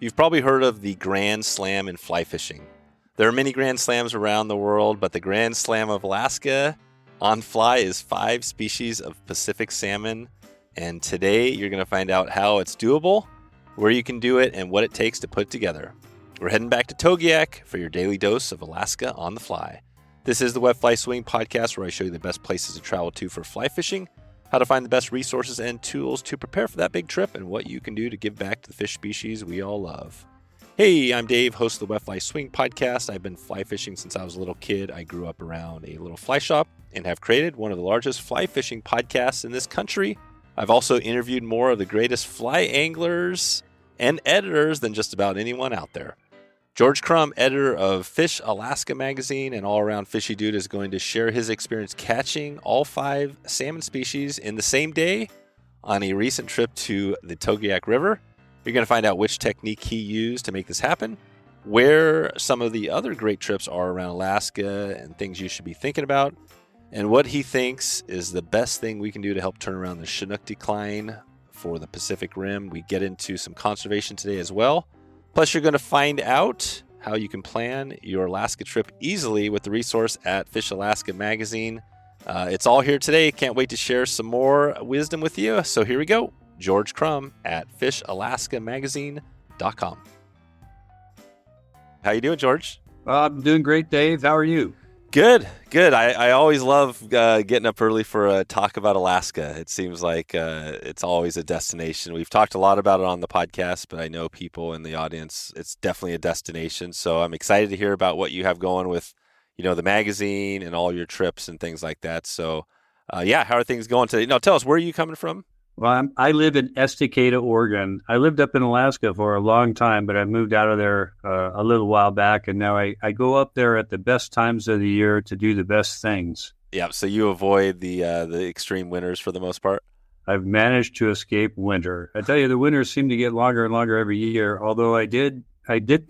You've probably heard of the Grand Slam in fly fishing. There are many Grand Slams around the world, but the Grand Slam of Alaska on fly is 5 species of Pacific salmon. And today you're going to find out how it's doable, where you can do it, and what it takes to put it together. We're heading back to Togiak for your daily dose of Alaska on the fly. This is the Wet Fly Swing podcast, where I show you the best places to travel to for fly fishing, how to find the best resources and tools to prepare for that big trip, and what you can do to give back to the fish species we all love. Hey, I'm Dave, host of the Wet Fly Swing podcast. I've been fly fishing since I was a little kid. I grew up around a little fly shop and have created one of the largest fly fishing podcasts in this country. I've also interviewed more of the greatest fly anglers and editors than just about anyone out there. George Krumm, editor of Fish Alaska magazine and all-around fishy dude, is going to share his experience catching all 5 salmon species in the same day on a recent trip to the Togiak River. You're going to find out which technique he used to make this happen, where some of the other great trips are around Alaska and things you should be thinking about, and what he thinks is the best thing we can do to help turn around the Chinook decline for the Pacific Rim. We get into some conservation today as well. Plus, you're going to find out how you can plan your Alaska trip easily with the resource at Fish Alaska magazine. It's all here today. Can't wait to share some more wisdom with you. So here we go. George Krumm at fishalaskamagazine.com. How you doing, George? I'm doing great, Dave. How are you? Good. I always love getting up early for a talk about Alaska. It seems like it's always a destination. We've talked a lot about it on the podcast, but I know people in the audience, it's definitely a destination. So I'm excited to hear about what you have going with, the magazine and all your trips and things like that. So, how are things going today? Now, tell us, where are you coming from? Well, I live in Estacada, Oregon. I lived up in Alaska for a long time, but I moved out of there a little while back, and now I go up there at the best times of the year to do the best things. Yeah, so you avoid the extreme winters for the most part? I've managed to escape winter. I tell you, the winters seem to get longer and longer every year, although I did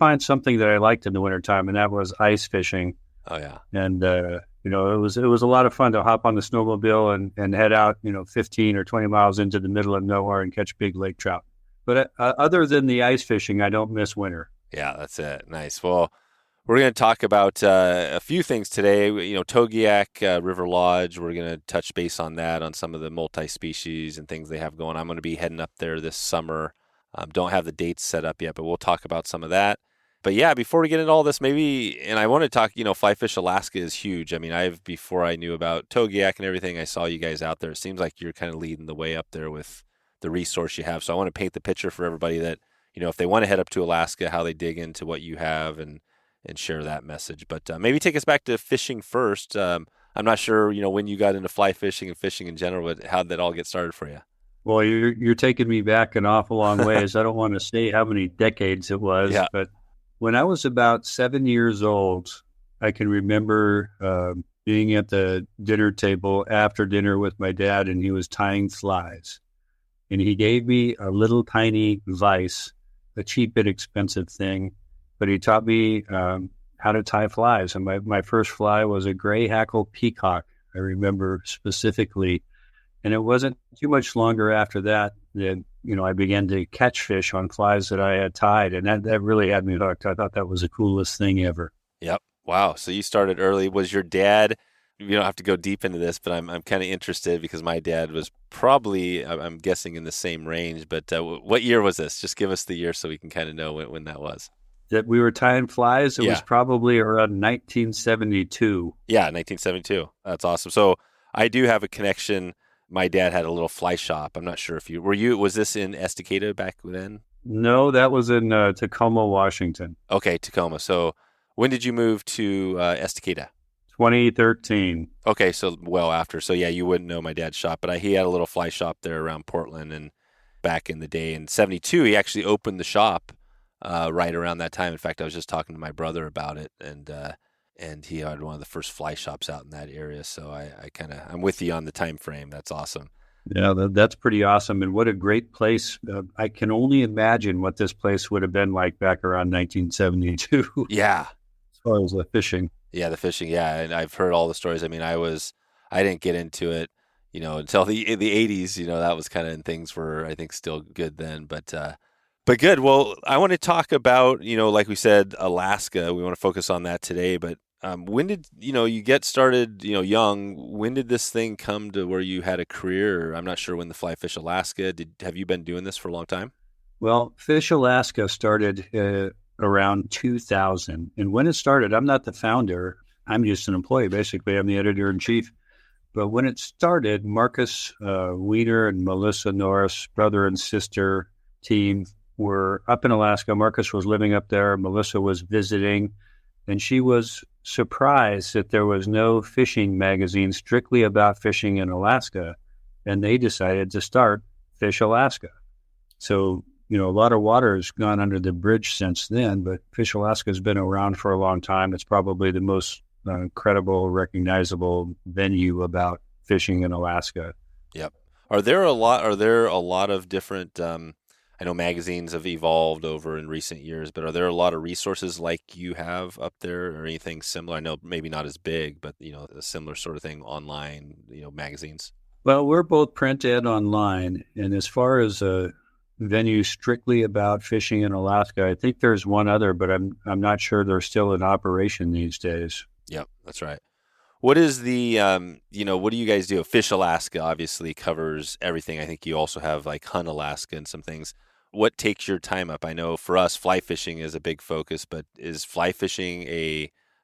find something that I liked in the wintertime, and that was ice fishing. Oh, yeah. And it was a lot of fun to hop on the snowmobile and head out, 15 or 20 miles into the middle of nowhere and catch big lake trout. But other than the ice fishing, I don't miss winter. Yeah, that's it. Nice. Well, we're going to talk about a few things today. Togiak River Lodge, we're going to touch base on that, on some of the multi-species and things they have going. I'm going to be heading up there this summer. Don't have the dates set up yet, but we'll talk about some of that. But yeah, before we get into all this, and I want to talk, Fly Fish Alaska is huge. I mean, before I knew about Togiak and everything, I saw you guys out there. It seems like you're kind of leading the way up there with the resource you have. So I want to paint the picture for everybody that, if they want to head up to Alaska, how they dig into what you have and share that message. But maybe take us back to fishing first. I'm not sure, when you got into fly fishing and fishing in general, but how did that all get started for you? Well, you're taking me back an awful long ways. I don't want to say how many decades it was, yeah. But when I was about 7 years old, I can remember being at the dinner table after dinner with my dad, and he was tying flies. And he gave me a little tiny vise, a cheap and expensive thing, but he taught me how to tie flies. And my first fly was a gray hackle peacock, I remember specifically. And it wasn't too much longer after that I began to catch fish on flies that I had tied, and that really had me hooked. I thought that was the coolest thing ever. Yep. Wow. So you started early. Was your dad, you don't have to go deep into this, but I'm kind of interested because my dad was probably, I'm guessing, in the same range. But what year was this? Just give us the year so we can kind of know when that was. That we were tying flies? It was probably around 1972. Yeah, 1972. That's awesome. So I do have a connection. My dad had a little fly shop. I'm not sure if was this in Estacada back then? No, that was in Tacoma, Washington. Okay, Tacoma. So when did you move to Estacada? 2013. Okay, so well after. So yeah, you wouldn't know my dad's shop, but he had a little fly shop there around Portland, and back in the day in 72, he actually opened the shop right around that time. In fact, I was just talking to my brother about it, and he had one of the first fly shops out in that area. So I'm with you on the time frame. That's awesome. Yeah, that's pretty awesome. And what a great place. I can only imagine what this place would have been like back around 1972. Yeah. As far as the fishing. Yeah, the fishing. Yeah. And I've heard all the stories. I mean, I didn't get into it, until the 80s, that was kind of, and things were, I think, still good then. But But good. Well, I want to talk about, like we said, Alaska. We want to focus on that today. But when did, you get started, young? When did this thing come to where you had a career? I'm not sure when the Fly Fish Alaska. Have you been doing this for a long time? Well, Fish Alaska started around 2000. And when it started, I'm not the founder. I'm just an employee, basically. I'm the editor-in-chief. But when it started, Marcus Weeder and Melissa Norris, brother and sister team, were up in Alaska. Marcus was living up there. Melissa was visiting. And she was surprised that there was no fishing magazine strictly about fishing in Alaska. And they decided to start Fish Alaska. So, a lot of water has gone under the bridge since then, but Fish Alaska has been around for a long time. It's probably the most credible, recognizable venue about fishing in Alaska. Yep. Are there a lot of different, I know magazines have evolved over in recent years, but are there a lot of resources like you have up there or anything similar? I know maybe not as big, but, a similar sort of thing online, magazines? Well, we're both print and online. And as far as a venue strictly about fishing in Alaska, I think there's one other, but I'm not sure they're still in operation these days. Yep, that's right. What is the, what do you guys do? Fish Alaska obviously covers everything. I think you also have like Hunt Alaska and some things. What takes your time up? I know for us, fly fishing is a big focus, but is fly fishing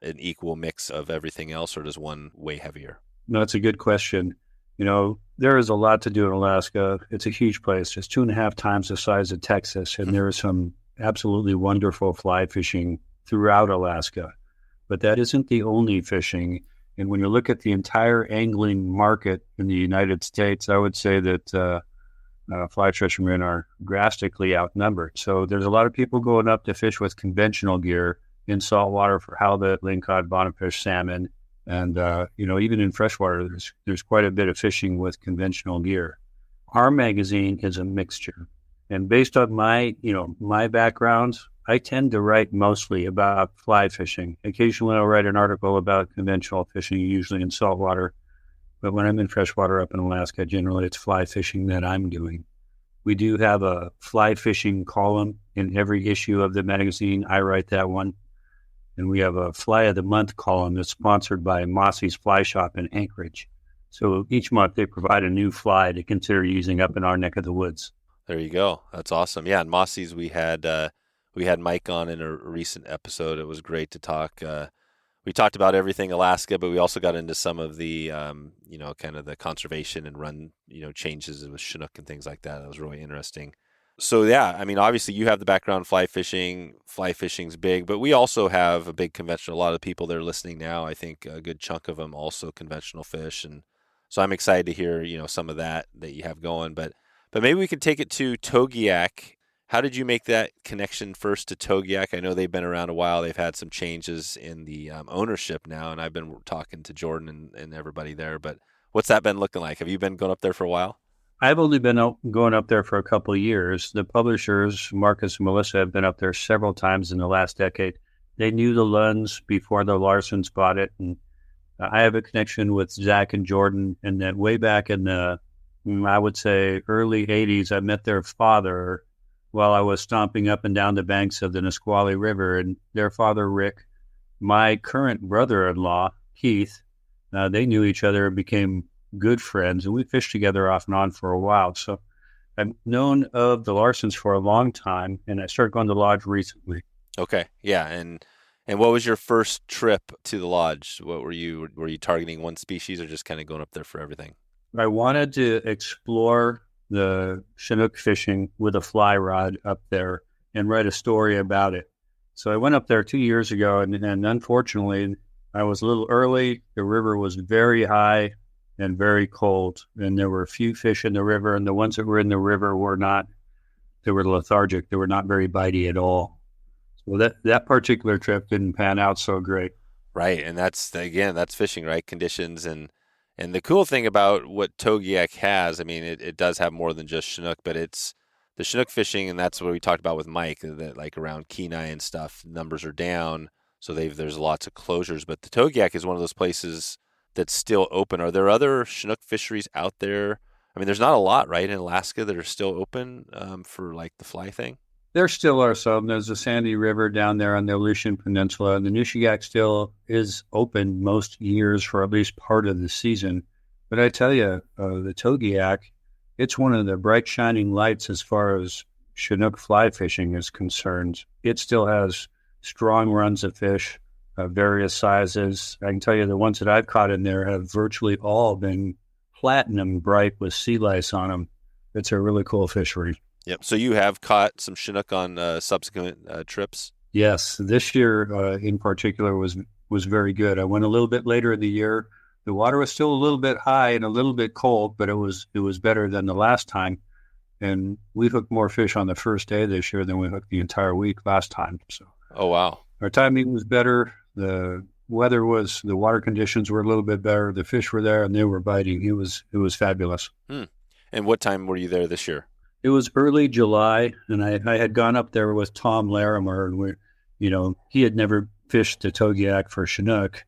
an equal mix of everything else, or does one weigh heavier? No, that's a good question. There is a lot to do in Alaska. It's a huge place. It's 2.5 times the size of Texas, and there is some absolutely wonderful fly fishing throughout Alaska. But that isn't the only fishing. And when you look at the entire angling market in the United States, I would say that fly fishermen are drastically outnumbered. So there's a lot of people going up to fish with conventional gear in saltwater for halibut, lingcod, bonnefish, salmon. And, even in freshwater, there's quite a bit of fishing with conventional gear. Our magazine is a mixture. And based on my background, I tend to write mostly about fly fishing. Occasionally I'll write an article about conventional fishing, usually in saltwater. But when I'm in freshwater up in Alaska, generally it's fly fishing that I'm doing. We do have a fly fishing column in every issue of the magazine. I write that one. And we have a Fly of the Month column that's sponsored by Mossy's Fly Shop in Anchorage. So each month they provide a new fly to consider using up in our neck of the woods. There you go. That's awesome. Yeah, and Mossy's we had Mike on in a recent episode. It was great to talk. We talked about everything Alaska, but we also got into some of the kind of the conservation and run changes with Chinook and things like that. That was really interesting. So yeah, I mean, obviously you have the background fly fishing. Fly fishing's big, but we also have a big conventional. A lot of the people that are listening now, I think a good chunk of them also conventional fish, and so I'm excited to hear some of that you have going. But maybe we can take it to Togiak. How did you make that connection first to Togiak? I know they've been around a while. They've had some changes in the ownership now, and I've been talking to Jordan and everybody there. But what's that been looking like? Have you been going up there for a while? I've only been going up there for a couple of years. The publishers, Marcus and Melissa, have been up there several times in the last decade. They knew the Lunds before the Larsens bought it. And I have a connection with Zach and Jordan. And that way back in the, I would say, early 80s, I met their father while I was stomping up and down the banks of the Nisqually River. And their father, Rick, my current brother-in-law, Keith, they knew each other and became good friends, and we fished together off and on for a while. So I've known of the Larsens for a long time, and I started going to the lodge recently. Okay, yeah, and what was your first trip to the lodge? What were you targeting one species, or just kind of going up there for everything? I wanted to explore the Chinook fishing with a fly rod up there and write a story about it. So I went up there 2 years ago, and unfortunately, I was a little early. The river was very high and very cold, and there were a few fish in the river, and the ones that were in the river were lethargic. They were not very bitey at all. So that particular trip didn't pan out so great. Right, and that's fishing, right? Conditions and the cool thing about what Togiak has, I mean, it does have more than just Chinook, but it's the Chinook fishing, and that's what we talked about with Mike, that like around Kenai and stuff, numbers are down, so there's lots of closures. But the Togiak is one of those places that's still open. Are there other Chinook fisheries out there? I mean, there's not a lot, right, in Alaska that are still open for like the fly thing? There still are some. There's a sandy river down there on the Aleutian Peninsula, and the Nishiyak still is open most years for at least part of the season. But I tell you, the Togiak, it's one of the bright shining lights as far as Chinook fly fishing is concerned. It still has strong runs of fish, various sizes. I can tell you the ones that I've caught in there have virtually all been platinum bright with sea lice on them. It's a really cool fishery. Yep. So you have caught some Chinook on subsequent trips? Yes. This year in particular was very good. I went a little bit later in the year. The water was still a little bit high and a little bit cold, but it was better than the last time. And we hooked more fish on the first day this year than we hooked the entire week last time. So, oh wow, our timing was better. The water conditions were a little bit better. The fish were there and they were biting. It was fabulous. And what time were you there this year? It was early July, and I had gone up there with Tom Larimer, and he had never fished the Togiak for Chinook.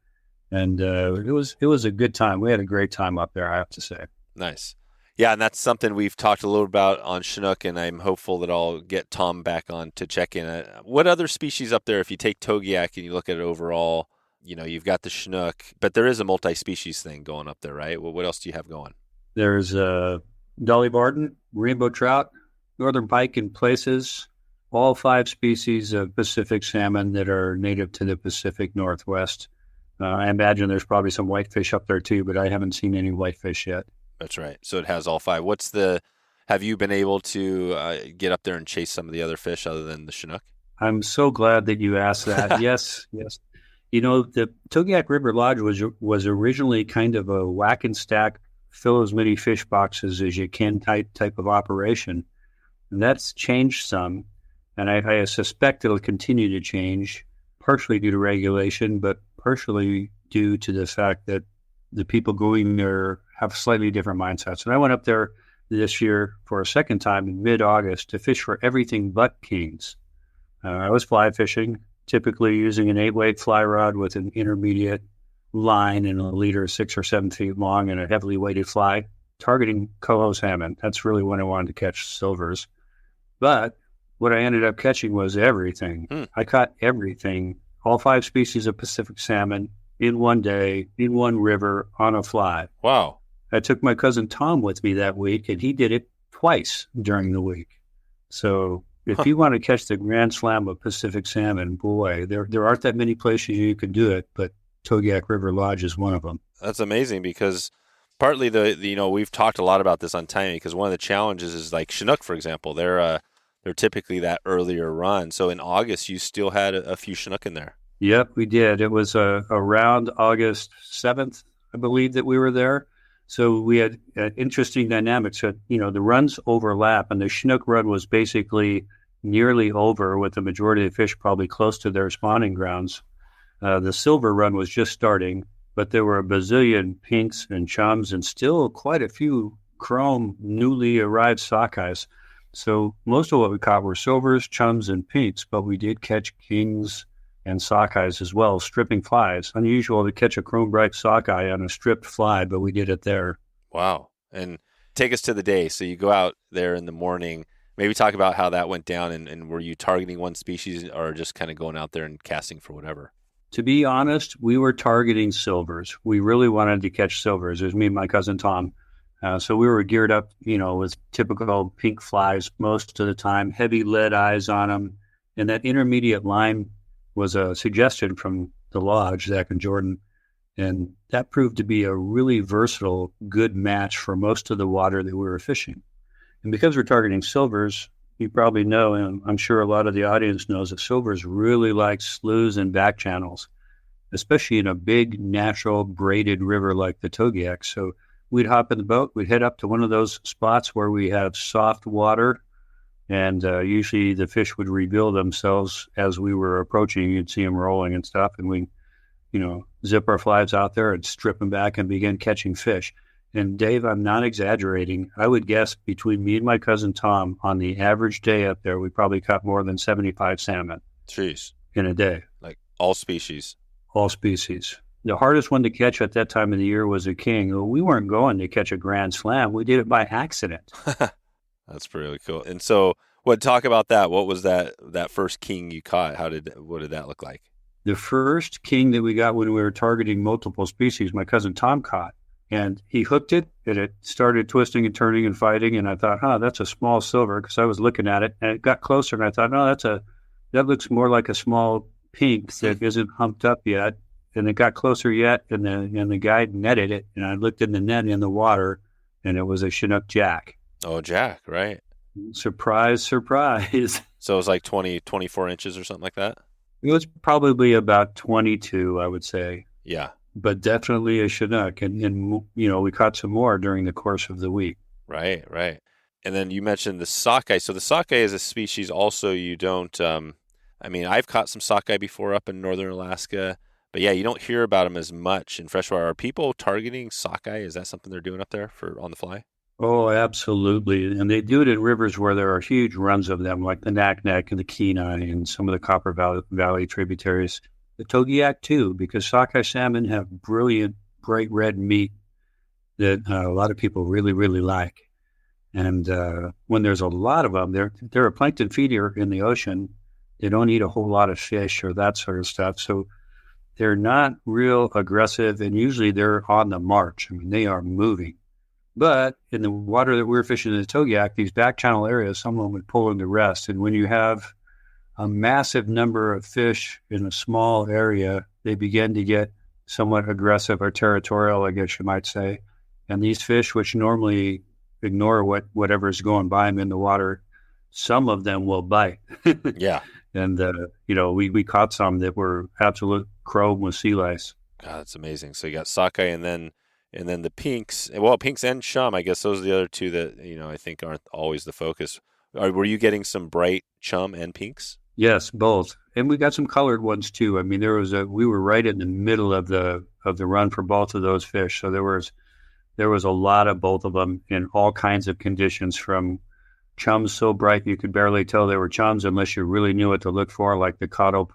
And it was a good time. We had a great time up there, I have to say. Nice. Yeah, and that's something we've talked a little about on Chinook, and I'm hopeful that I'll get Tom back on to check in. What other species up there, if you take Togiak and you look at it overall, you've got the Chinook, but there is a multi-species thing going up there, right? Well, what else do you have going? There's Dolly Barton, rainbow trout, northern pike in places, all 5 species of Pacific salmon that are native to the Pacific Northwest. I imagine there's probably some whitefish up there too, but I haven't seen any whitefish yet. That's right. So it has all 5. Have you been able to get up there and chase some of the other fish other than the Chinook? I'm so glad that you asked that. Yes. The Togiak River Lodge was originally kind of a whack and stack, fill as many fish boxes as you can type of operation. And that's changed some. And I suspect it'll continue to change, partially due to regulation, but partially due to the fact that the people going there have slightly different mindsets. And I went up there this year for a second time in mid-August to fish for everything but kings. I was fly fishing, typically using an 8-weight fly rod with an intermediate line and a leader 6 or 7 feet long and a heavily weighted fly, targeting Coho salmon. That's really when I wanted to catch silvers. But what I ended up catching was everything. I caught everything, all 5 species of Pacific salmon in one day, in one river, on a fly. Wow. I took my cousin Tom with me that week, and he did it twice during the week. So if you want to catch the grand slam of Pacific salmon, boy, there aren't that many places you can do it, but Togiak River Lodge is one of them. That's amazing because partly we've talked a lot about this on timing because one of the challenges is like Chinook, for example, they're typically that earlier run. So in August, you still had a few Chinook in there. Yep, we did. It was around August 7th, I believe, that we were there. So we had interesting dynamics. The runs overlap, and the Chinook run was basically nearly over with the majority of the fish probably close to their spawning grounds. The silver run was just starting, but there were a bazillion pinks and chums and still quite a few Krumm newly arrived Sockeyes. So most of what we caught were silvers, chums, and pinks, but we did catch kings and Sockeyes as well, stripping flies. Unusual to catch a chrome bright Sockeye on a stripped fly, but we did it there. Wow. And take us to the day. So you go out there in the morning, maybe talk about how that went down, and were you targeting one species or just kind of going out there and casting for whatever? To be honest, we were targeting silvers. We really wanted to catch silvers. It was me and my cousin Tom. So we were geared up, with typical pink flies most of the time, heavy lead eyes on them. And that intermediate line was a suggestion from the lodge, Zach and Jordan. And that proved to be a really versatile, good match for most of the water that we were fishing. And because we're targeting silvers, you probably know, and I'm sure a lot of the audience knows, that silvers really like sloughs and back channels, especially in a big, natural, braided river like the Togiak. So we'd hop in the boat, we'd head up to one of those spots where we have soft water, and usually the fish would reveal themselves as we were approaching. You'd see them rolling and stuff, and we, zip our flies out there and strip them back and begin catching fish. And Dave, I'm not exaggerating. I would guess between me and my cousin Tom, on the average day up there, we probably caught more than 75 salmon. Jeez. In a day. Like all species. All species. The hardest one to catch at that time of the year was a king. Well, we weren't going to catch a grand slam. We did it by accident. That's pretty cool. And so What talk about that? What was that first king you caught? What did that look like? The first king that we got when we were targeting multiple species, my cousin Tom caught, and he hooked it, and it started twisting and turning and fighting. And I thought, that's a small silver, because I was looking at it, and it got closer, and I thought, no, that looks more like a small pink that isn't humped up yet. And it got closer yet, and the guy netted it, and I looked in the net in the water, and it was a Chinook jack. Oh, jack, right. Surprise, surprise. So it was like 20, 24 inches or something like that? It was probably about 22, I would say. Yeah. But definitely a Chinook. And we caught some more during the course of the week. Right. And then you mentioned the sockeye. So the sockeye is a species also you don't, I've caught some sockeye before up in northern Alaska, but yeah, you don't hear about them as much in freshwater. Are people targeting sockeye? Is that something they're doing up there for on the fly? Oh, absolutely. And they do it in rivers where there are huge runs of them, like the Naknek and the Kenai and some of the Copper Valley tributaries. The Togiak, too, because sockeye salmon have brilliant, bright red meat that a lot of people really, really like. And when there's a lot of them, they're a plankton feeder in the ocean. They don't eat a whole lot of fish or that sort of stuff. So they're not real aggressive, and usually they're on the march. They are moving. But in the water that we're fishing in the Togiak, these back channel areas, someone would pull them to rest. And when you have a massive number of fish in a small area, they begin to get somewhat aggressive or territorial, I guess you might say. And these fish, which normally ignore whatever's going by them in the water, some of them will bite. Yeah. And, we caught some that were absolute chrome with sea lice. God, that's amazing. So you got sockeye and then the pinks. Well, pinks and chum, I guess those are the other two that, I think aren't always the focus. Were you getting some bright chum and pinks? Yes, both. And we got some colored ones too. We were right in the middle of the run for both of those fish. So there was a lot of both of them in all kinds of conditions, from chums so bright you could barely tell they were chums unless you really knew what to look for, like the caudal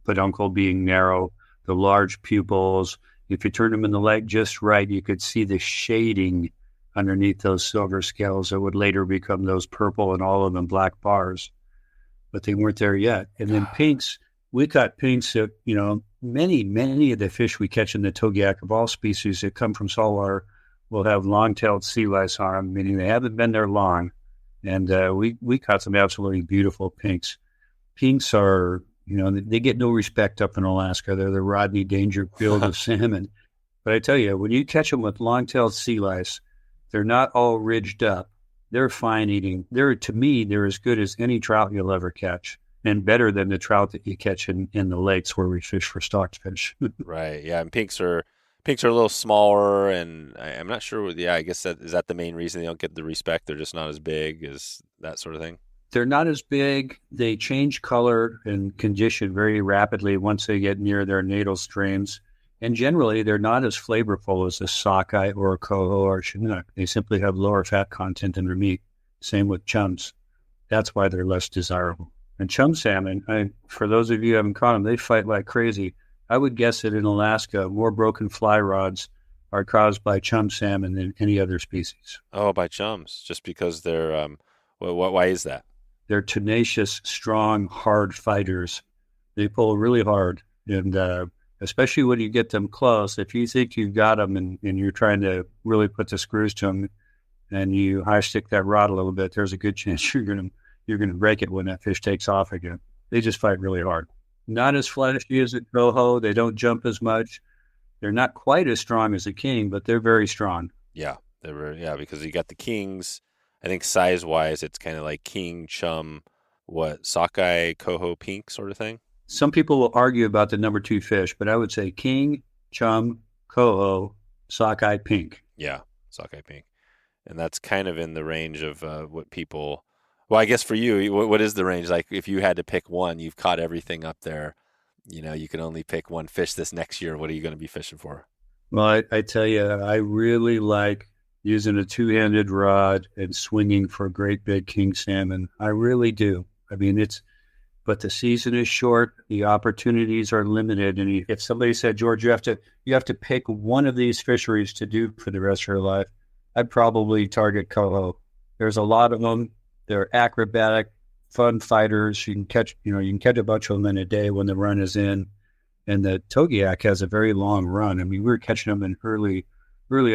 peduncle being narrow, the large pupils. If you turned them in the light just right, you could see the shading underneath those silver scales that would later become those purple and all of them black bars. But they weren't there yet. And then pinks, we caught pinks that, many of the fish we catch in the Togiak of all species that come from saltwater will have long-tailed sea lice on them, meaning they haven't been there long. And we caught some absolutely beautiful pinks. Pinks are, they get no respect up in Alaska. They're the Rodney Dangerfield of salmon. But I tell you, when you catch them with long-tailed sea lice, they're not all ridged up. They're fine eating. To me, they're as good as any trout you'll ever catch, and better than the trout that you catch in the lakes where we fish for stockfish. Right. Yeah. And pinks are a little smaller, and I'm not sure. Yeah, I guess is that the main reason they don't get the respect? They're just not as big as that sort of thing. They're not as big. They change color and condition very rapidly once they get near their natal streams. And generally, they're not as flavorful as a sockeye or a coho or Chinook. They simply have lower fat content in their meat. Same with chums. That's why they're less desirable. And chum salmon, for those of you who haven't caught them, they fight like crazy. I would guess that in Alaska, more broken fly rods are caused by chum salmon than any other species. Oh, by chums, just because they're, why is that? They're tenacious, strong, hard fighters. They pull really hard. And especially when you get them close, if you think you've got them and you're trying to really put the screws to them and you high stick that rod a little bit, there's a good chance you're going to break it when that fish takes off again. They just fight really hard. Not as flashy as a coho. They don't jump as much. They're not quite as strong as a king, but they're very strong. Yeah, because you got the kings. I think size-wise, it's kind of like king, chum, sockeye, coho, pink sort of thing. Some people will argue about the number 2 fish, but I would say king, chum, coho, sockeye, pink. Yeah, sockeye, pink. And that's kind of in the range of what people... Well, I guess for you, what is the range? Like if you had to pick one, you've caught everything up there. You can only pick one fish this next year. What are you going to be fishing for? Well, I tell you, I really like using a 2-handed rod and swinging for great big king salmon. I really do. But the season is short. The opportunities are limited. And if somebody said, George, you have to pick one of these fisheries to do for the rest of your life, I'd probably target coho. There's a lot of them. They're acrobatic, fun fighters. You can catch a bunch of them in a day when the run is in. And the Togiak has a very long run. I mean, we were catching them in early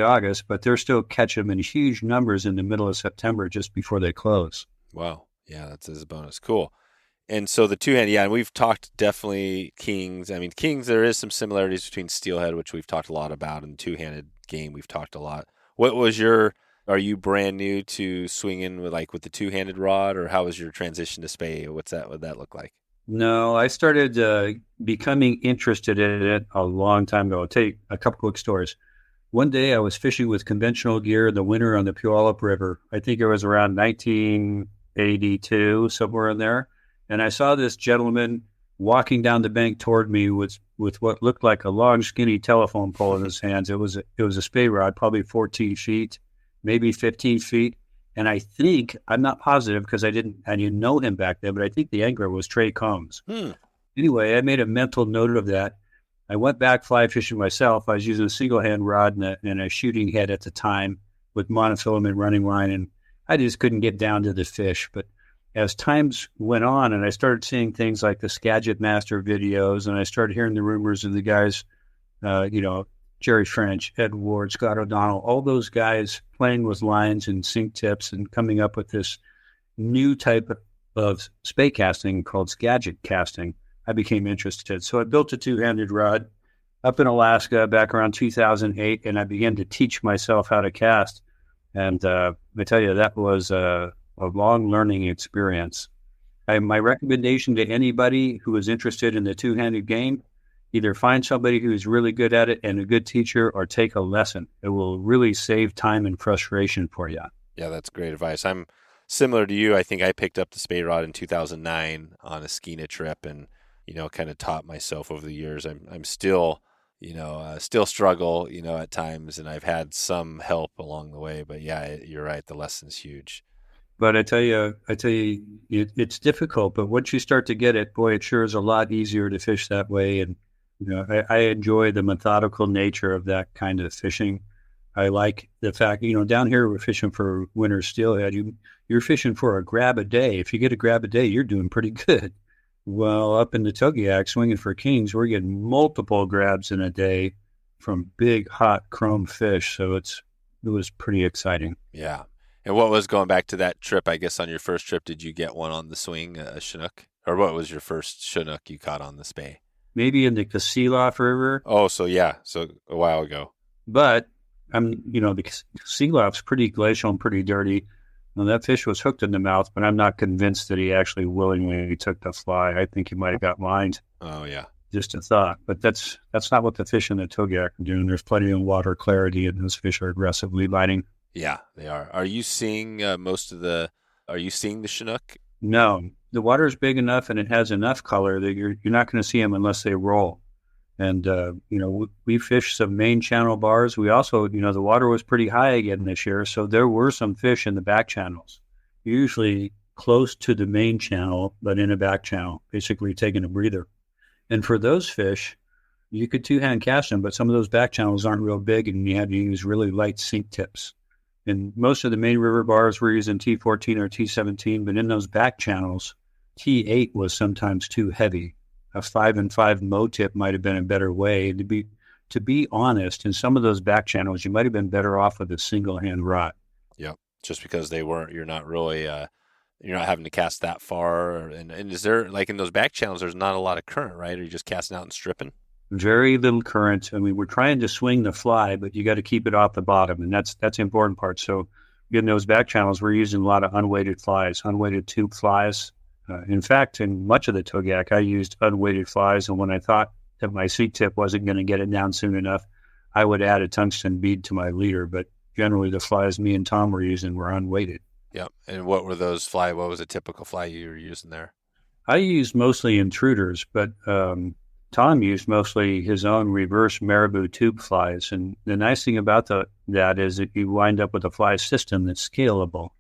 August, but they're still catching them in huge numbers in the middle of September just before they close. Wow. Yeah, that's a bonus. Cool. And so the two-handed, yeah, and we've talked definitely kings. I mean, kings, there is some similarities between steelhead, which we've talked a lot about, and two-handed game we've talked a lot. Are you brand new to swinging with the two-handed rod, or how was your transition to spey? What that look like? No, I started becoming interested in it a long time ago. I'll tell you a couple quick stories. One day I was fishing with conventional gear in the winter on the Puyallup River. I think it was around 1982, somewhere in there. And I saw this gentleman walking down the bank toward me with what looked like a long, skinny telephone pole in his hands. It was a spey rod, probably 14 feet, maybe 15 feet. And I think, I'm not positive because I didn't know him back then, but I think the angler was Trey Combs. Anyway, I made a mental note of that. I went back fly fishing myself. I was using a single hand rod and a shooting head at the time with monofilament running line, and I just couldn't get down to the fish. But as times went on and I started seeing things like the Skagit Master videos, and I started hearing the rumors of the guys, Jerry French, Ed Ward, Scott O'Donnell, all those guys playing with lines and sink tips and coming up with this new type of spey casting called Skagit casting, I became interested. So I built a two-handed rod up in Alaska back around 2008, and I began to teach myself how to cast. And I tell you, that was a long learning experience. My recommendation to anybody who is interested in the two-handed game, either find somebody who's really good at it and a good teacher, or take a lesson. It will really save time and frustration for you. Yeah, that's great advice. I'm similar to you. I think I picked up the spey rod in 2009 on a Skeena trip, and kind of taught myself over the years. I'm still, still struggle, at times, and I've had some help along the way. But yeah, you're right. The lesson's huge. But I tell you, it's difficult. But once you start to get it, boy, it sure is a lot easier to fish that way. And I enjoy the methodical nature of that kind of fishing. I like the fact, down here we're fishing for winter steelhead. You're fishing for a grab a day. If you get a grab a day, you're doing pretty good. Well, up in the Togiak, swinging for kings, we're getting multiple grabs in a day from big, hot Krumm fish. So it was pretty exciting. Yeah. And what was, going back to that trip, I guess on your first trip, did you get one on the swing, a Chinook? Or what was your first Chinook you caught on the spey? Maybe in the Togiak River. Oh, so yeah. So a while ago. But, the Togiak's pretty glacial and pretty dirty. Well, that fish was hooked in the mouth, but I'm not convinced that he actually willingly took the fly. I think he might have got lined. Oh, yeah. Just a thought. But that's not what the fish in the Togiak are doing. There's plenty of water clarity, and those fish are aggressively biting. Yeah, they are. Are you seeing are you seeing the Chinook? No. The water is big enough and it has enough color that you're not going to see them unless they roll. And, we fished some main channel bars. We also, the water was pretty high again this year, so there were some fish in the back channels, usually close to the main channel, but in a back channel, basically taking a breather. And for those fish, you could two-hand cast them, but some of those back channels aren't real big, and you had to use really light sink tips. And most of the main river bars were using T14 or T17, but in those back channels, T8 was sometimes too heavy. A 5-5 Mo tip might have been a better way. To be honest, in some of those back channels, you might have been better off with a single hand rod. Yeah, just because you're not really, you're not having to cast that far. And is there, like in those back channels, there's not a lot of current, right? Are you just casting out and stripping? Very little current. I mean, we're trying to swing the fly, but you got to keep it off the bottom, and that's the important part. So in those back channels, we're using a lot of unweighted flies, unweighted tube flies. In fact, in much of the Togiak, I used unweighted flies, and when I thought that my sink tip wasn't going to get it down soon enough, I would add a tungsten bead to my leader. But generally, the flies me and Tom were using were unweighted. Yep. And what were those fly? What was a typical fly you were using there? I used mostly intruders, but Tom used mostly his own reverse marabou tube flies. And the nice thing about that is that you wind up with a fly system that's scalable.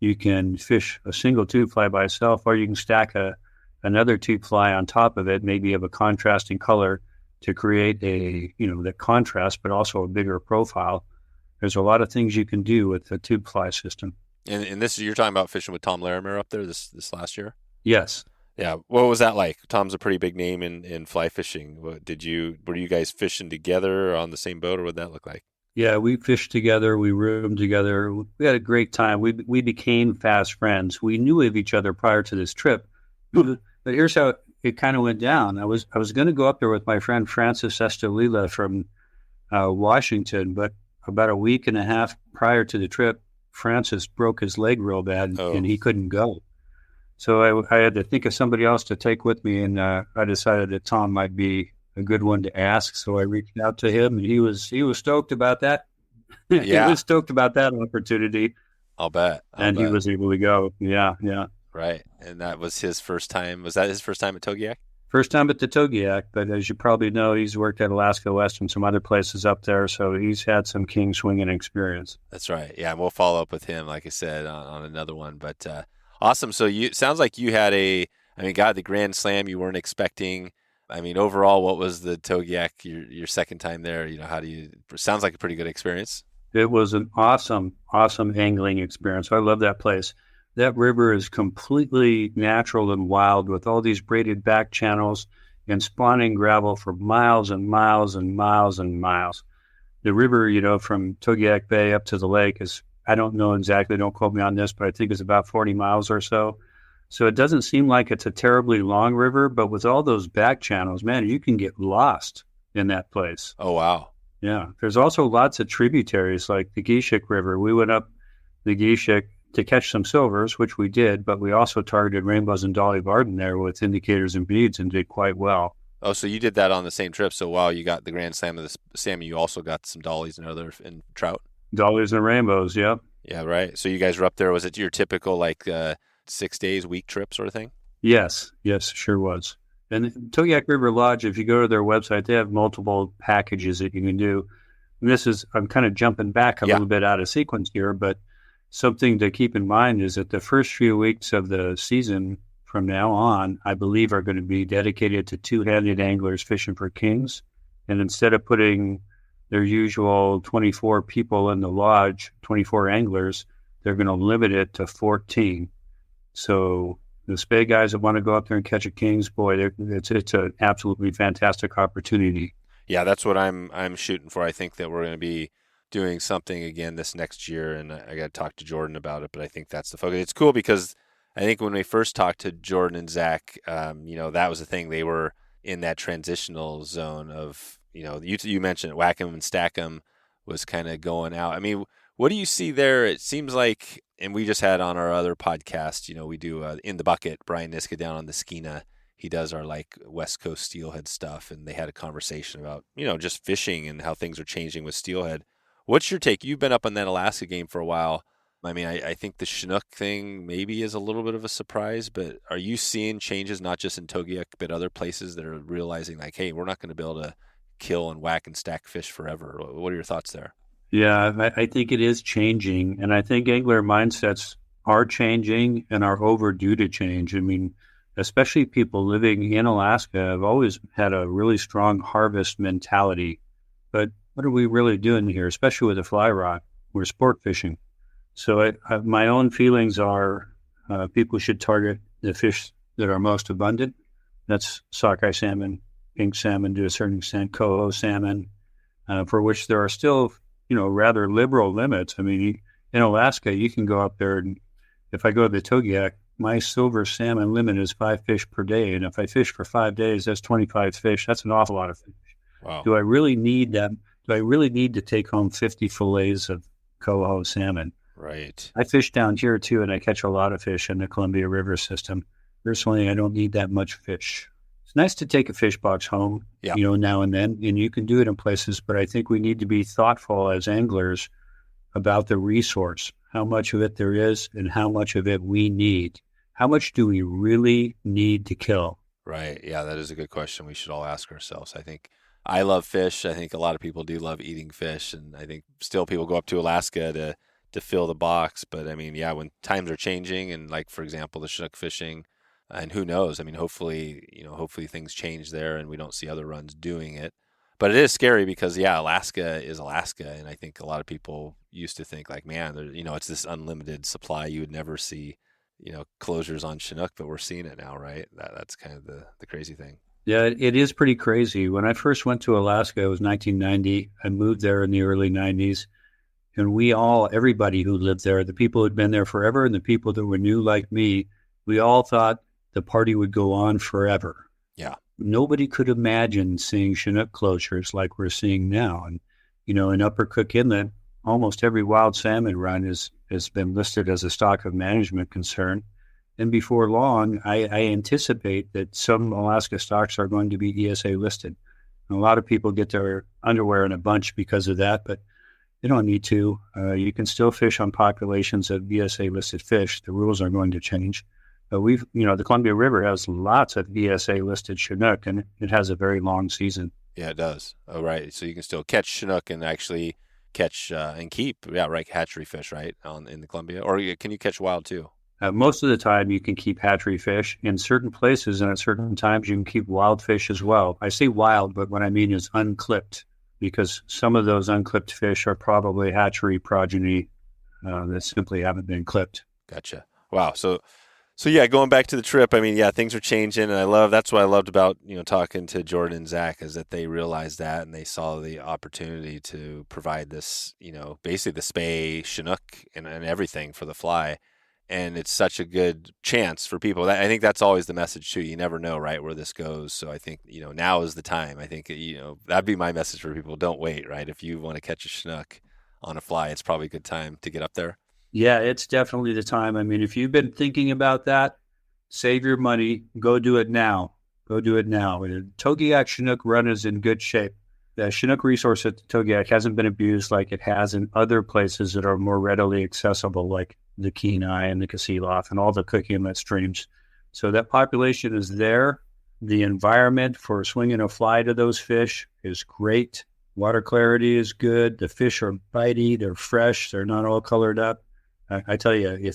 You can fish a single tube fly by itself, or you can stack another tube fly on top of it, maybe of a contrasting color to create the contrast, but also a bigger profile. There's a lot of things you can do with the tube fly system. And this you're talking about fishing with Tom Larimer up there this last year? Yes. Yeah. What was that like? Tom's a pretty big name in fly fishing. Were you guys fishing together on the same boat, or what did that look like? Yeah, we fished together. We roomed together. We had a great time. We became fast friends. We knew of each other prior to this trip. But here's how it kind of went down. I was going to go up there with my friend Francis Estelila from Washington, but about a week and a half prior to the trip, Francis broke his leg real bad, and he couldn't go. So I had to think of somebody else to take with me, and I decided that Tom might be a good one to ask. So I reached out to him, and he was stoked about that. Yeah. He was stoked about that opportunity. I'll bet. He was able to go. Yeah, yeah. Right. And that was his first time. Was that his first time at Togiak? First time at the Togiak, but as you probably know, he's worked at Alaska West and some other places up there, so he's had some king swinging experience. That's right. Yeah, and we'll follow up with him, like I said, on another one. But awesome. So sounds like you had the Grand Slam you weren't expecting. I mean, overall, what was the Togiak, your second time there? Sounds like a pretty good experience. It was an awesome, awesome angling experience. I love that place. That river is completely natural and wild with all these braided back channels and spawning gravel for miles and miles and miles and miles. The river, from Togiak Bay up to the lake is, I don't know exactly, don't quote me on this, but I think it's about 40 miles or so. So it doesn't seem like it's a terribly long river, but with all those back channels, man, you can get lost in that place. Oh, wow. Yeah. There's also lots of tributaries like the Togiak River. We went up the Togiak to catch some silvers, which we did, but we also targeted rainbows and dolly varden there with indicators and beads and did quite well. Oh, so you did that on the same trip. So while you got the Grand Slam of the salmon, you also got some dollies and trout? Dollies and rainbows, yeah. Yeah, right. So you guys were up there. Was it your typical 6 days, week trip sort of thing? Yes, sure was. And Togiak River Lodge, if you go to their website, they have multiple packages that you can do. And I'm kind of jumping back a little bit out of sequence here, but something to keep in mind is that the first few weeks of the season from now on, I believe, are going to be dedicated to two-handed anglers fishing for kings. And instead of putting their usual 24 people in the lodge, 24 anglers, they're going to limit it to 14. So the spey guys that want to go up there and catch a kings, boy, it's an absolutely fantastic opportunity. Yeah, that's what I'm shooting for. I think that we're going to be doing something again this next year, and I got to talk to Jordan about it, but I think that's the focus. It's cool because I think when we first talked to Jordan and Zach, that was the thing. They were in that transitional zone of, you mentioned it, whack 'em and stack 'em was kind of going out. I mean, what do you see there? It seems like, and we just had on our other podcast, we do In the Bucket, Brian Niska down on the Skeena. He does our West Coast steelhead stuff, and they had a conversation about, just fishing and how things are changing with steelhead. What's your take? You've been up on that Alaska game for a while. I mean, I think the Chinook thing maybe is a little bit of a surprise, but are you seeing changes not just in Togiak, but other places that are realizing hey, we're not going to be able to kill and whack and stack fish forever? What are your thoughts there? Yeah, I think it is changing, and I think angler mindsets are changing and are overdue to change. I mean, especially people living in Alaska have always had a really strong harvest mentality, but what are we really doing here, especially with a fly rod? We're sport fishing. So my own feelings are people should target the fish that are most abundant. That's sockeye salmon, pink salmon to a certain extent, coho salmon, for which there are still, rather liberal limits. I mean, in Alaska, you can go up there, and if I go to the Togiak, my silver salmon limit is 5 fish per day. And if I fish for 5 days, that's 25 fish. That's an awful lot of fish. Wow. Do I really need that? Do I really need to take home 50 fillets of coho salmon? Right. I fish down here too, and I catch a lot of fish in the Columbia River system. Personally, I don't need that much fish. It's nice to take a fish box home, now and then, and you can do it in places, but I think we need to be thoughtful as anglers about the resource, how much of it there is and how much of it we need. How much do we really need to kill? Right. Yeah, that is a good question we should all ask ourselves. I think I love fish. I think a lot of people do love eating fish, and I think still people go up to Alaska to fill the box. But I mean, yeah, when times are changing, and for example, the Chinook fishing, and who knows? I mean, hopefully things change there, and we don't see other runs doing it. But it is scary because, Alaska is Alaska. And I think a lot of people used to think like, man, it's this unlimited supply. You would never see, closures on Chinook, but we're seeing it now, right? That's kind of the crazy thing. Yeah, it is pretty crazy. When I first went to Alaska, it was 1990. I moved there in the early 90s. And everybody who lived there, the people who'd been there forever and the people that were new like me, we all thought the party would go on forever. Yeah. Nobody could imagine seeing Chinook closures like we're seeing now. And, in Upper Cook Inlet, almost every wild salmon run has been listed as a stock of management concern. And before long, I anticipate that some Alaska stocks are going to be ESA listed. And a lot of people get their underwear in a bunch because of that, but they don't need to. You can still fish on populations of ESA listed fish. The rules are going to change. The Columbia River has lots of ESA listed Chinook, and it has a very long season. Yeah, it does. Oh, right. So you can still catch Chinook and actually catch and keep, hatchery fish, right, in the Columbia? Or can you catch wild too? Most of the time you can keep hatchery fish. In certain places and at certain times you can keep wild fish as well. I say wild, but what I mean is unclipped, because some of those unclipped fish are probably hatchery progeny that simply haven't been clipped. Gotcha. Wow. So going back to the trip, I mean, things are changing, and that's what I loved about, talking to Jordan and Zach, is that they realized that and they saw the opportunity to provide this, basically the spey, Chinook, and everything for the fly. And it's such a good chance for people. I think that's always the message too. You never know, right, where this goes. So I think, now is the time. I think, that'd be my message for people. Don't wait, right? If you want to catch a Chinook on a fly, it's probably a good time to get up there. Yeah, it's definitely the time. I mean, if you've been thinking about that, save your money, go do it now. The Togiak Chinook run is in good shape. The Chinook resource at the Togiak hasn't been abused like it has in other places that are more readily accessible, like the Kenai and the Kasilof and all the Cook Inlet streams. So that population is there. The environment for swinging a fly to those fish is great. Water clarity is good. The fish are bitey. They're fresh. They're not all colored up. I tell you,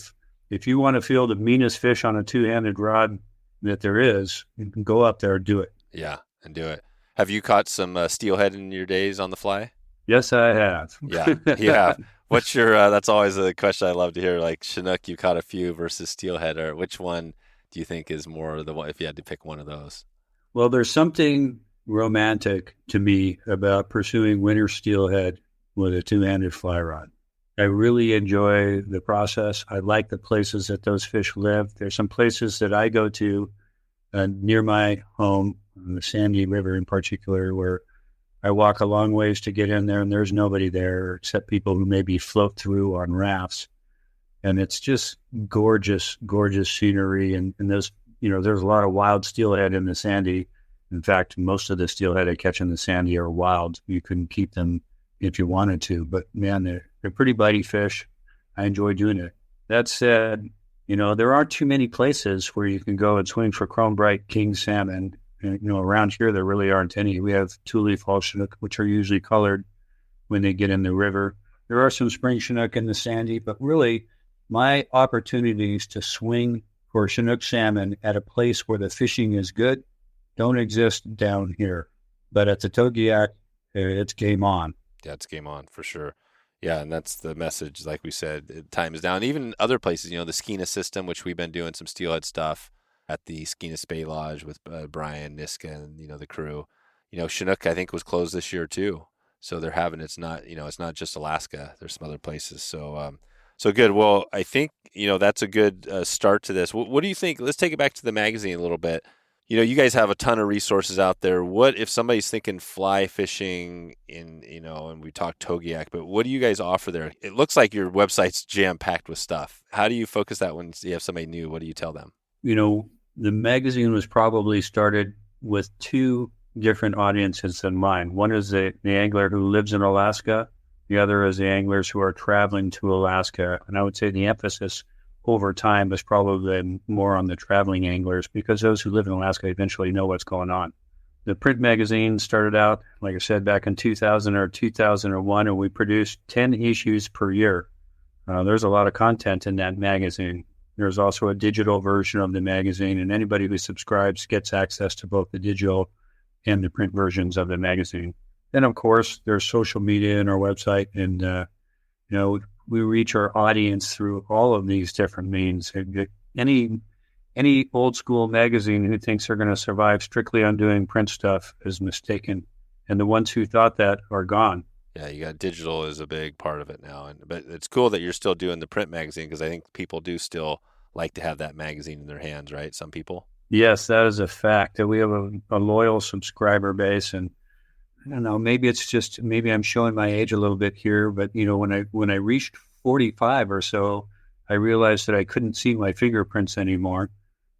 if you want to feel the meanest fish on a two-handed rod that there is, you can go up there and do it. Yeah, and do it. Have you caught some steelhead in your days on the fly? Yes, I have. Yeah, you have. What's your, that's always a question I love to hear, like Chinook, you caught a few versus steelhead, or which one do you think is more the one, if you had to pick one of those? Well, there's something romantic to me about pursuing winter steelhead with a two-handed fly rod. I really enjoy the process. I like the places that those fish live. There's some places that I go to near my home, the Sandy River in particular, where I walk a long ways to get in there, and there's nobody there except people who maybe float through on rafts. And it's just gorgeous, gorgeous scenery. And those, there's a lot of wild steelhead in the Sandy. In fact, most of the steelhead I catch in the Sandy are wild. You couldn't keep them if you wanted to, but man, they're pretty bitey fish. I enjoy doing it. That said, there aren't too many places where you can go and swing for chrome bright king salmon. And, around here, there really aren't any. We have two-leaf hall Chinook, which are usually colored when they get in the river. There are some spring Chinook in the Sandy, but really my opportunities to swing for Chinook salmon at a place where the fishing is good don't exist down here. But at the Togiak, it's game on. Yeah, it's game on for sure. Yeah, and that's the message. Like we said, time is down. Even other places, the Skeena system, which we've been doing some steelhead stuff at the Skeena Spey Lodge with Brian, Niska, and the crew. Chinook I think was closed this year too. So they're having it's not just Alaska. There's some other places. So so good. Well, I think that's a good start to this. What do you think? Let's take it back to the magazine a little bit. You guys have a ton of resources out there. What if somebody's thinking fly fishing in, and we talked Togiak, but what do you guys offer there? It looks like your website's jam-packed with stuff. How do you focus that when you have somebody new? What do you tell them? The magazine was probably started with two different audiences in mind. One is the angler who lives in Alaska. The other is the anglers who are traveling to Alaska. And I would say the emphasis over time is probably more on the traveling anglers, because those who live in Alaska eventually know what's going on. The print magazine started out, like I said, back in 2000 or 2001, and we produced 10 issues per year. There's a lot of content in that magazine. There's also a digital version of the magazine, and anybody who subscribes gets access to both the digital and the print versions of the magazine. Then, of course, there's social media and our website, and we reach our audience through all of these different means. Any old school magazine who thinks they're going to survive strictly on doing print stuff is mistaken, and the ones who thought that are gone. Yeah, you got digital is a big part of it now, but it's cool that you're still doing the print magazine because I think people do still like to have that magazine in their hands, right? Some people. Yes, that is a fact. That we have a loyal subscriber base, and I don't know. Maybe I'm showing my age a little bit here, but when I reached 45 or so, I realized that I couldn't see my fingerprints anymore,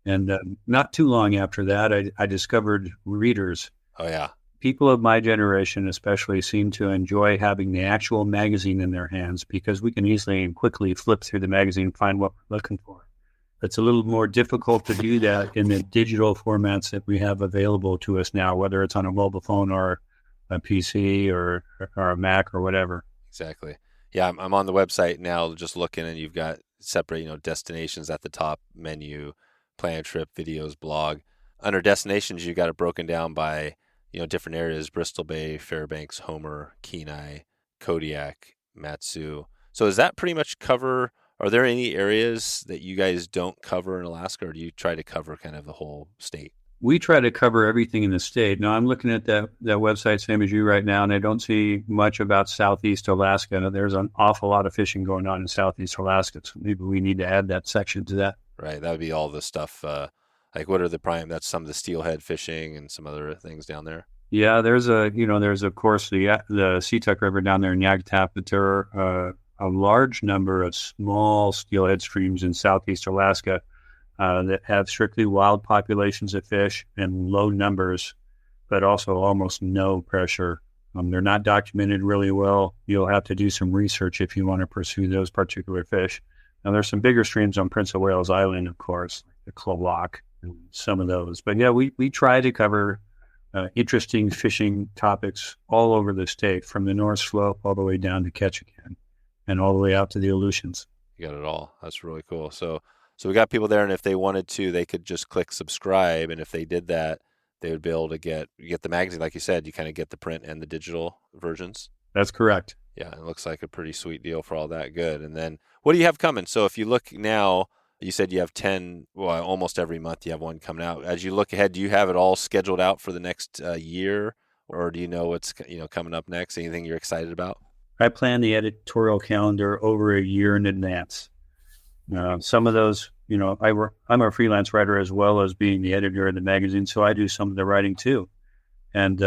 and not too long after that, I discovered readers. Oh yeah. People of my generation especially seem to enjoy having the actual magazine in their hands because we can easily and quickly flip through the magazine and find what we're looking for. It's a little more difficult to do that in the digital formats that we have available to us now, whether it's on a mobile phone or a PC or a Mac or whatever. Exactly. Yeah, I'm on the website now just looking, and you've got separate, destinations at the top menu, plan a trip, videos, blog. Under destinations, you got it broken down by different areas: Bristol Bay, Fairbanks, Homer, Kenai, Kodiak, Matsu. So does that pretty much cover? Are there any areas that you guys don't cover in Alaska, or do you try to cover kind of the whole state? We try to cover everything in the state. Now, I'm looking at that website, same as you right now, and I don't see much about Southeast Alaska. Now, there's an awful lot of fishing going on in Southeast Alaska, so maybe we need to add that section to that. Right, that would be all the stuff. Like, what are the prime? That's some of the steelhead fishing and some other things down there. Yeah, there's of course the Togiak River down there in Yakutat, but there are a large number of small steelhead streams in Southeast Alaska that have strictly wild populations of fish and low numbers, but also almost no pressure. They're not documented really well. You'll have to do some research if you want to pursue those particular fish. Now, there's some bigger streams on Prince of Wales Island, of course, like the Togiak and some of those. But yeah, we try to cover interesting fishing topics all over the state, from the North Slope all the way down to Ketchikan and all the way out to the Aleutians. You got it all. That's really cool. So we got people there, and if they wanted to, they could just click subscribe, and if they did that, they would be able to get the magazine. Like you said, you kind of get the print and the digital versions. That's correct. Yeah, it looks like a pretty sweet deal for all that. Good. And then what do you have coming? So if you look now, you said you have 10, well, almost every month you have one coming out. As you look ahead, do you have it all scheduled out for the next year, or do you know what's coming up next? Anything you're excited about? I plan the editorial calendar over a year in advance. Some of those, I'm a freelance writer as well as being the editor of the magazine, so I do some of the writing too. And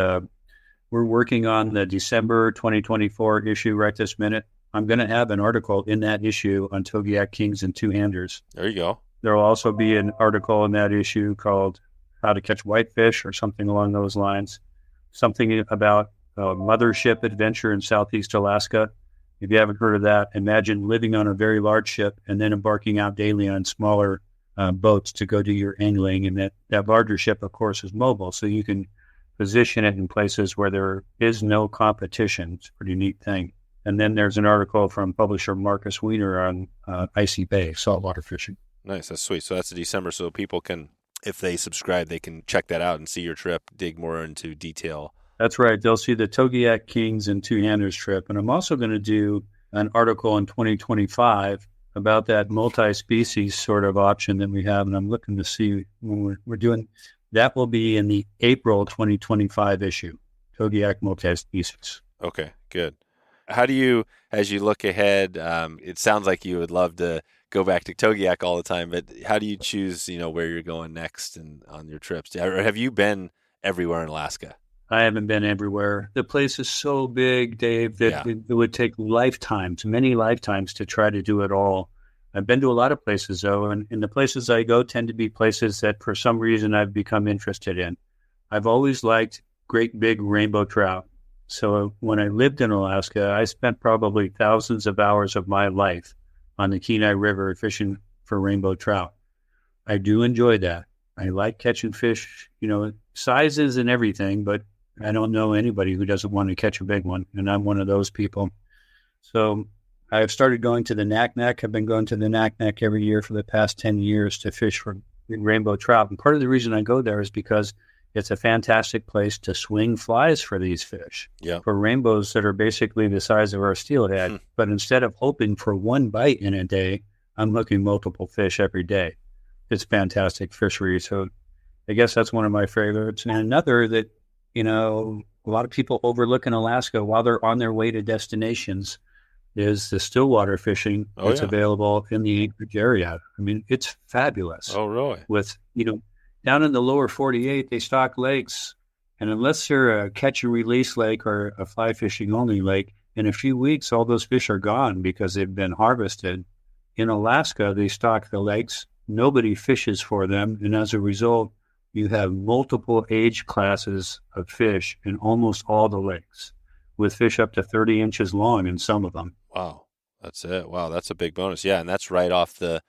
we're working on the December 2024 issue right this minute. I'm going to have an article in that issue on Togiak kings and two-handers. There you go. There will also be an article in that issue called How to Catch Whitefish or something along those lines. Something about a mothership adventure in Southeast Alaska. If you haven't heard of that, imagine living on a very large ship and then embarking out daily on smaller boats to go do your angling. And that larger ship, of course, is mobile, so you can position it in places where there is no competition. It's a pretty neat thing. And then there's an article from publisher Marcus Wiener on Icy Bay, saltwater fishing. Nice. That's sweet. So that's in December. So people can, if they subscribe, they can check that out and see your trip, dig more into detail. That's right. They'll see the Togiak Kings and Two-Handers trip. And I'm also going to do an article in 2025 about that multi-species sort of option that we have. And I'm looking to see when we're doing that. Will be in the April 2025 issue, Togiak multi-species. Okay, good. How do you, as you look ahead, it sounds like you would love to go back to Togiak all the time, but how do you choose, where you're going next and on your trips? Or have you been everywhere in Alaska? I haven't been everywhere. The place is so big, Dave, that it would take many lifetimes to try to do it all. I've been to a lot of places, though, and the places I go tend to be places that for some reason I've become interested in. I've always liked great big rainbow trout. So when I lived in Alaska, I spent probably thousands of hours of my life on the Kenai River fishing for rainbow trout. I do enjoy that. I like catching fish, sizes and everything, but I don't know anybody who doesn't want to catch a big one, and I'm one of those people. So I've started going to the Naknek. I've been going to the Naknek every year for the past 10 years to fish for rainbow trout. And part of the reason I go there is because it's a fantastic place to swing flies for these fish, for rainbows that are basically the size of our steelhead. But instead of hoping for one bite in a day, I'm hooking multiple fish every day. It's fantastic fishery. So I guess that's one of my favorites. And another that, a lot of people overlook in Alaska while they're on their way to destinations is the stillwater fishing that's available in the Anchorage area. I mean, it's fabulous. Oh, really? With, down in the lower 48, they stock lakes. And unless they're a catch and release lake or a fly fishing only lake, in a few weeks, all those fish are gone because they've been harvested. In Alaska, they stock the lakes. Nobody fishes for them. And as a result, you have multiple age classes of fish in almost all the lakes, with fish up to 30 inches long in some of them. Wow. That's it. Wow. That's a big bonus. Yeah. And that's right off the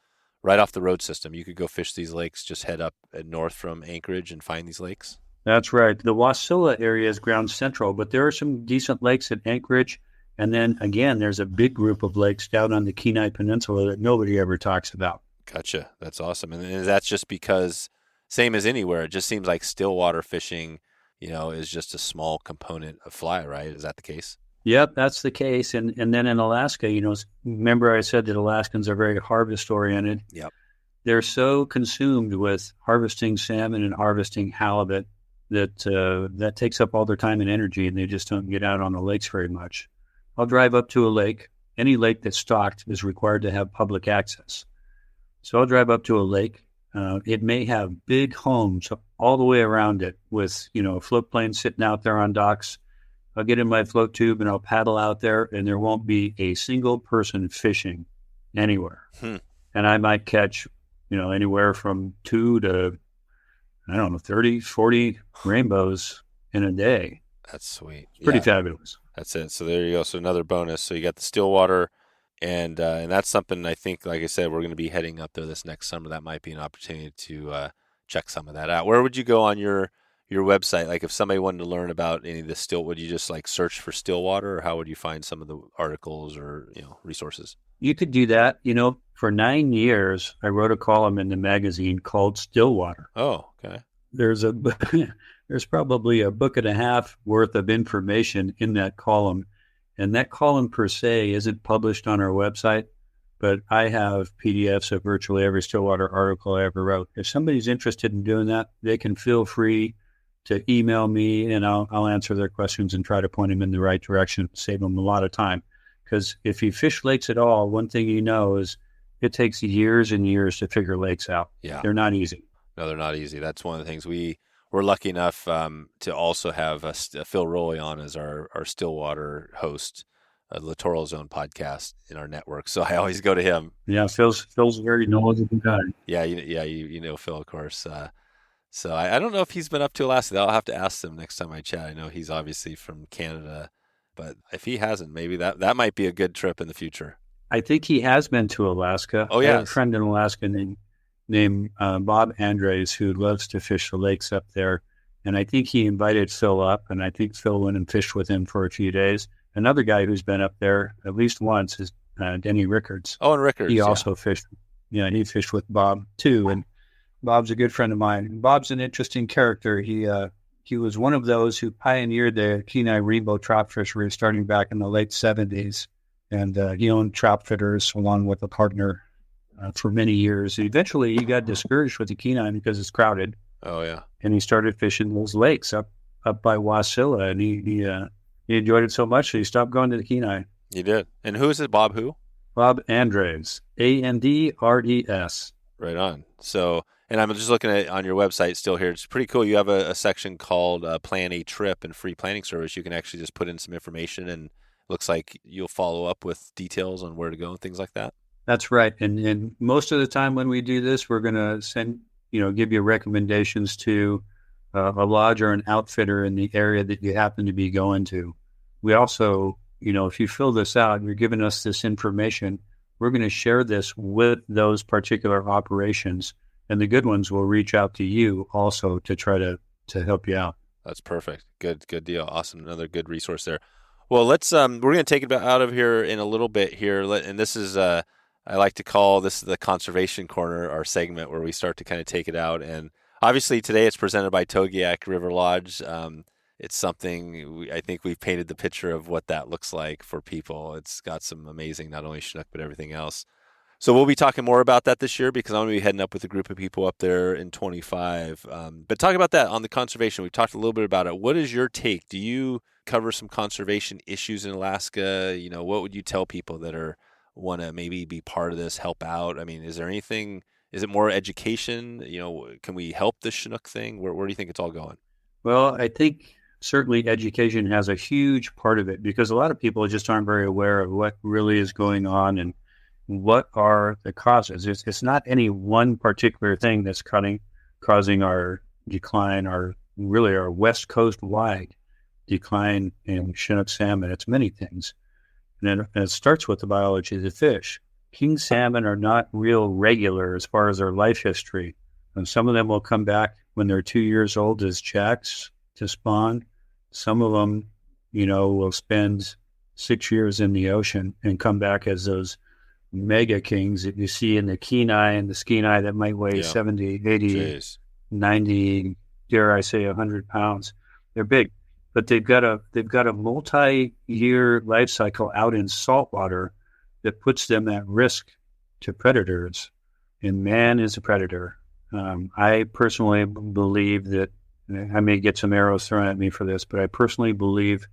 road system. You could go fish these lakes, just head up north from Anchorage and find these lakes. That's right. The Wasilla area is ground central, but there are some decent lakes at Anchorage. And then again, there's a big group of lakes down on the Kenai Peninsula that nobody ever talks about. Gotcha. That's awesome. And that's just because, same as anywhere, it just seems like stillwater fishing, is just a small component of fly, right? Is that the case? Yep, that's the case. And then in Alaska, remember I said that Alaskans are very harvest oriented. Yep. They're so consumed with harvesting salmon and harvesting halibut that takes up all their time and energy, and they just don't get out on the lakes very much. I'll drive up to a lake. Any lake that's stocked is required to have public access. So I'll drive up to a lake. It may have big homes all the way around it with, a float plane sitting out there on docks. I'll get in my float tube and I'll paddle out there, and there won't be a single person fishing anywhere. And I might catch, anywhere from 2 to, 30, 40 rainbows in a day. That's sweet. It's pretty fabulous. That's it. So there you go. So another bonus. So you got the stillwater, and that's something I think, like I said, we're going to be heading up there this next summer. That might be an opportunity to check some of that out. Where would you go on your website? Like if somebody wanted to learn about any of this would you just like search for stillwater, or how would you find some of the articles or, resources? You could do that. For 9 years, I wrote a column in the magazine called Stillwater. Oh, okay. There's probably a book and a half worth of information in that column. And that column per se isn't published on our website, but I have PDFs of virtually every Stillwater article I ever wrote. If somebody's interested in doing that, they can feel free to email me, and I'll answer their questions and try to point them in the right direction, save them a lot of time. Because if you fish lakes at all, one thing is it takes years and years to figure lakes out. Yeah. They're not easy. No, they're not easy. That's one of the things we're lucky enough to also have Phil Rowley on as our Stillwater host, a Littoral Zone podcast in our network. So I always go to him. Yeah, Phil's a very knowledgeable guy. Yeah, you know Phil, of course. So I don't know if he's been up to Alaska. I'll have to ask him next time I chat. I know he's obviously from Canada, but if he hasn't, maybe that might be a good trip in the future. I think he has been to Alaska. Oh, yeah. I have a friend in Alaska named Bob Andres, who loves to fish the lakes up there. And I think he invited Phil up, and I think Phil went and fished with him for a few days. Another guy who's been up there at least once is Denny Rickards. Oh, and Rickards. He also fished. Yeah, he fished with Bob too. And Bob's a good friend of mine. Bob's an interesting character. He was one of those who pioneered the Kenai rainbow trout fishery starting back in the late 70s. And he owned trout fitters along with a partner for many years. Eventually, he got discouraged with the Kenai because it's crowded. Oh, yeah. And he started fishing those lakes up by Wasilla. And he enjoyed it so much that he stopped going to the Kenai. He did. And who is it, Bob who? Bob Andres, Andres. Right on. So, and I'm just looking at on your website still here. It's pretty cool. You have a section called Plan a Trip and Free Planning Service. You can actually just put in some information, and looks like you'll follow up with details on where to go and things like that. That's right. And most of the time when we do this, we're going to give you recommendations to a lodge or an outfitter in the area that you happen to be going to. We also, if you fill this out, you're giving us this information, we're going to share this with those particular operations, and the good ones will reach out to you also to try to help you out. That's perfect. Good deal. Awesome. Another good resource there. Well, let's we're going to take it out of here in a little bit here, and this is I like to call this the conservation corner, our segment where we start to kind of take it out. And Obviously, today it's presented by Togiak River Lodge. It's something I think we've painted the picture of what that looks like for people. It's got some amazing, not only Chinook, but everything else. So we'll be talking more about that this year because I'm going to be heading up with a group of people up there in 25. But talk about that on the conservation. We've talked a little bit about it. What is your take? Do you cover some conservation issues in Alaska? What would you tell people that want to maybe be part of this, help out? I mean, is there anything, is it more education? Can we help the Chinook thing? Where do you think it's all going? Well, I think certainly education has a huge part of it because a lot of people just aren't very aware of what really is going on and what are the causes. It's not any one particular thing that's causing our decline, our West Coast wide decline in Chinook salmon. It's many things. And it starts with the biology of the fish. King salmon are not real regular as far as their life history. And some of them will come back when they're 2 years old as jacks to spawn. Some of them, will spend 6 years in the ocean and come back as those mega kings that you see in the Kenai and the Skeena that might weigh 70, 80, Jeez. 90, dare I say 100 pounds. They're big, but they've got a multi-year life cycle out in saltwater that puts them at risk to predators, and man is a predator. I personally believe that, I may get some arrows thrown at me for this, but I personally believe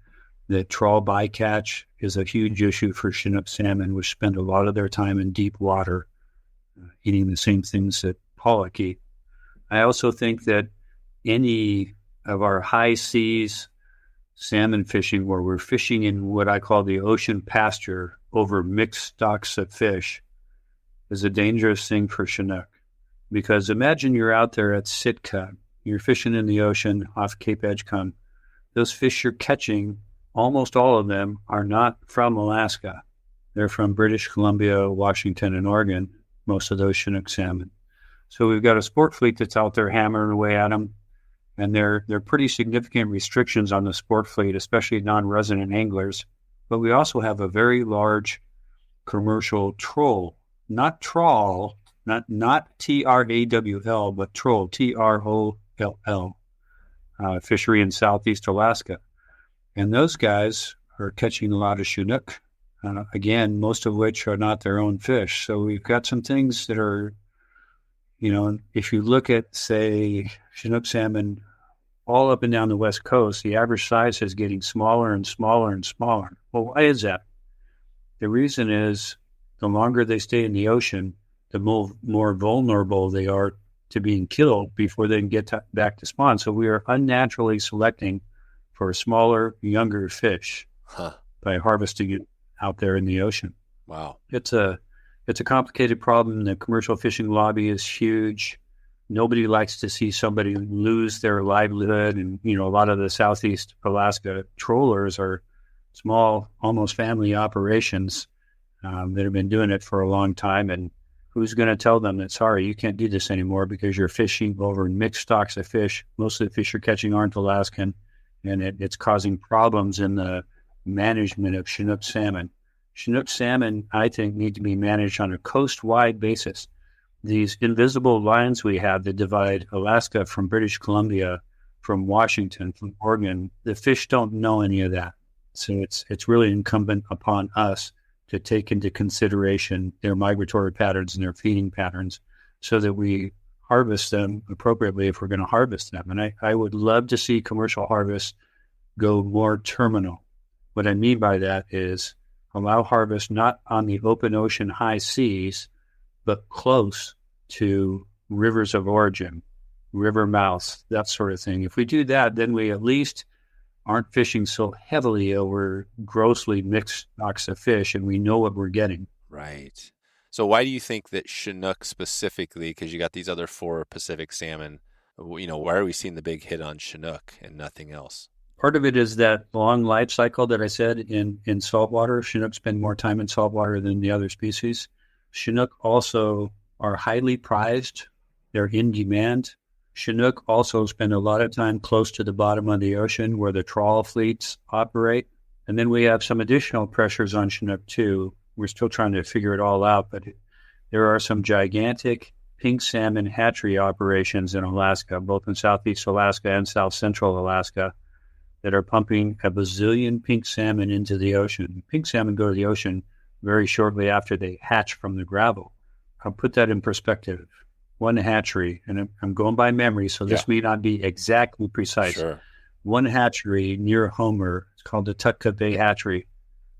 that trawl bycatch is a huge issue for Chinook salmon, which spend a lot of their time in deep water, eating the same things that pollock eat. I also think that any of our high seas salmon fishing, where we're fishing in what I call the ocean pasture over mixed stocks of fish, is a dangerous thing for Chinook. Because imagine you're out there at Sitka, you're fishing in the ocean off Cape Edgecombe. Those fish you're catching, almost all of them are not from Alaska. They're from British Columbia, Washington, and Oregon, most of those Chinook salmon. So we've got a sport fleet that's out there hammering away at them, and there are pretty significant restrictions on the sport fleet, especially non-resident anglers. But we also have a very large commercial troll, not trawl, not T-R-A-W-L, but troll, T-R-O-L-L, fishery in Southeast Alaska. And those guys are catching a lot of Chinook, again, most of which are not their own fish. So we've got some things that are, if you look at, say, Chinook salmon all up and down the West Coast, the average size is getting smaller and smaller and smaller. Well, why is that? The reason is the longer they stay in the ocean, the more vulnerable they are to being killed before they can get back to spawn. So we are unnaturally selecting for smaller, younger fish by harvesting it out there in the ocean. Wow. It's a complicated problem. The commercial fishing lobby is huge. Nobody likes to see somebody lose their livelihood. And, a lot of the Southeast Alaska trollers are small, almost family operations that have been doing it for a long time. And who's going to tell them that, sorry, you can't do this anymore because you're fishing over mixed stocks of fish. Most of the fish you're catching aren't Alaskan, and it's causing problems in the management of Chinook salmon. Chinook salmon, I think, need to be managed on a coast-wide basis. These invisible lines we have that divide Alaska from British Columbia, from Washington, from Oregon, the fish don't know any of that. So it's really incumbent upon us to take into consideration their migratory patterns and their feeding patterns so that we harvest them appropriately if we're going to harvest them. And I would love to see commercial harvest go more terminal. What I mean by that is allow harvest not on the open ocean high seas, but close to rivers of origin, river mouths, that sort of thing. If we do that, then we at least aren't fishing so heavily over grossly mixed stocks of fish, and we know what we're getting. Right. So why do you think that Chinook specifically, because you got these other 4 Pacific salmon, why are we seeing the big hit on Chinook and nothing else? Part of it is that long life cycle that I said in saltwater. Chinook spend more time in saltwater than the other species. Chinook also are highly prized. They're in demand. Chinook also spend a lot of time close to the bottom of the ocean where the trawl fleets operate. And then we have some additional pressures on Chinook too. We're still trying to figure it all out, but there are some gigantic pink salmon hatchery operations in Alaska, both in southeast Alaska and south central Alaska, that are pumping a bazillion pink salmon into the ocean. Pink salmon go to the ocean very shortly after they hatch from the gravel. I'll put that in perspective. One hatchery, and I'm going by memory, so this may not be exactly precise. Sure. One hatchery near Homer, it's called the Togiak Bay Hatchery.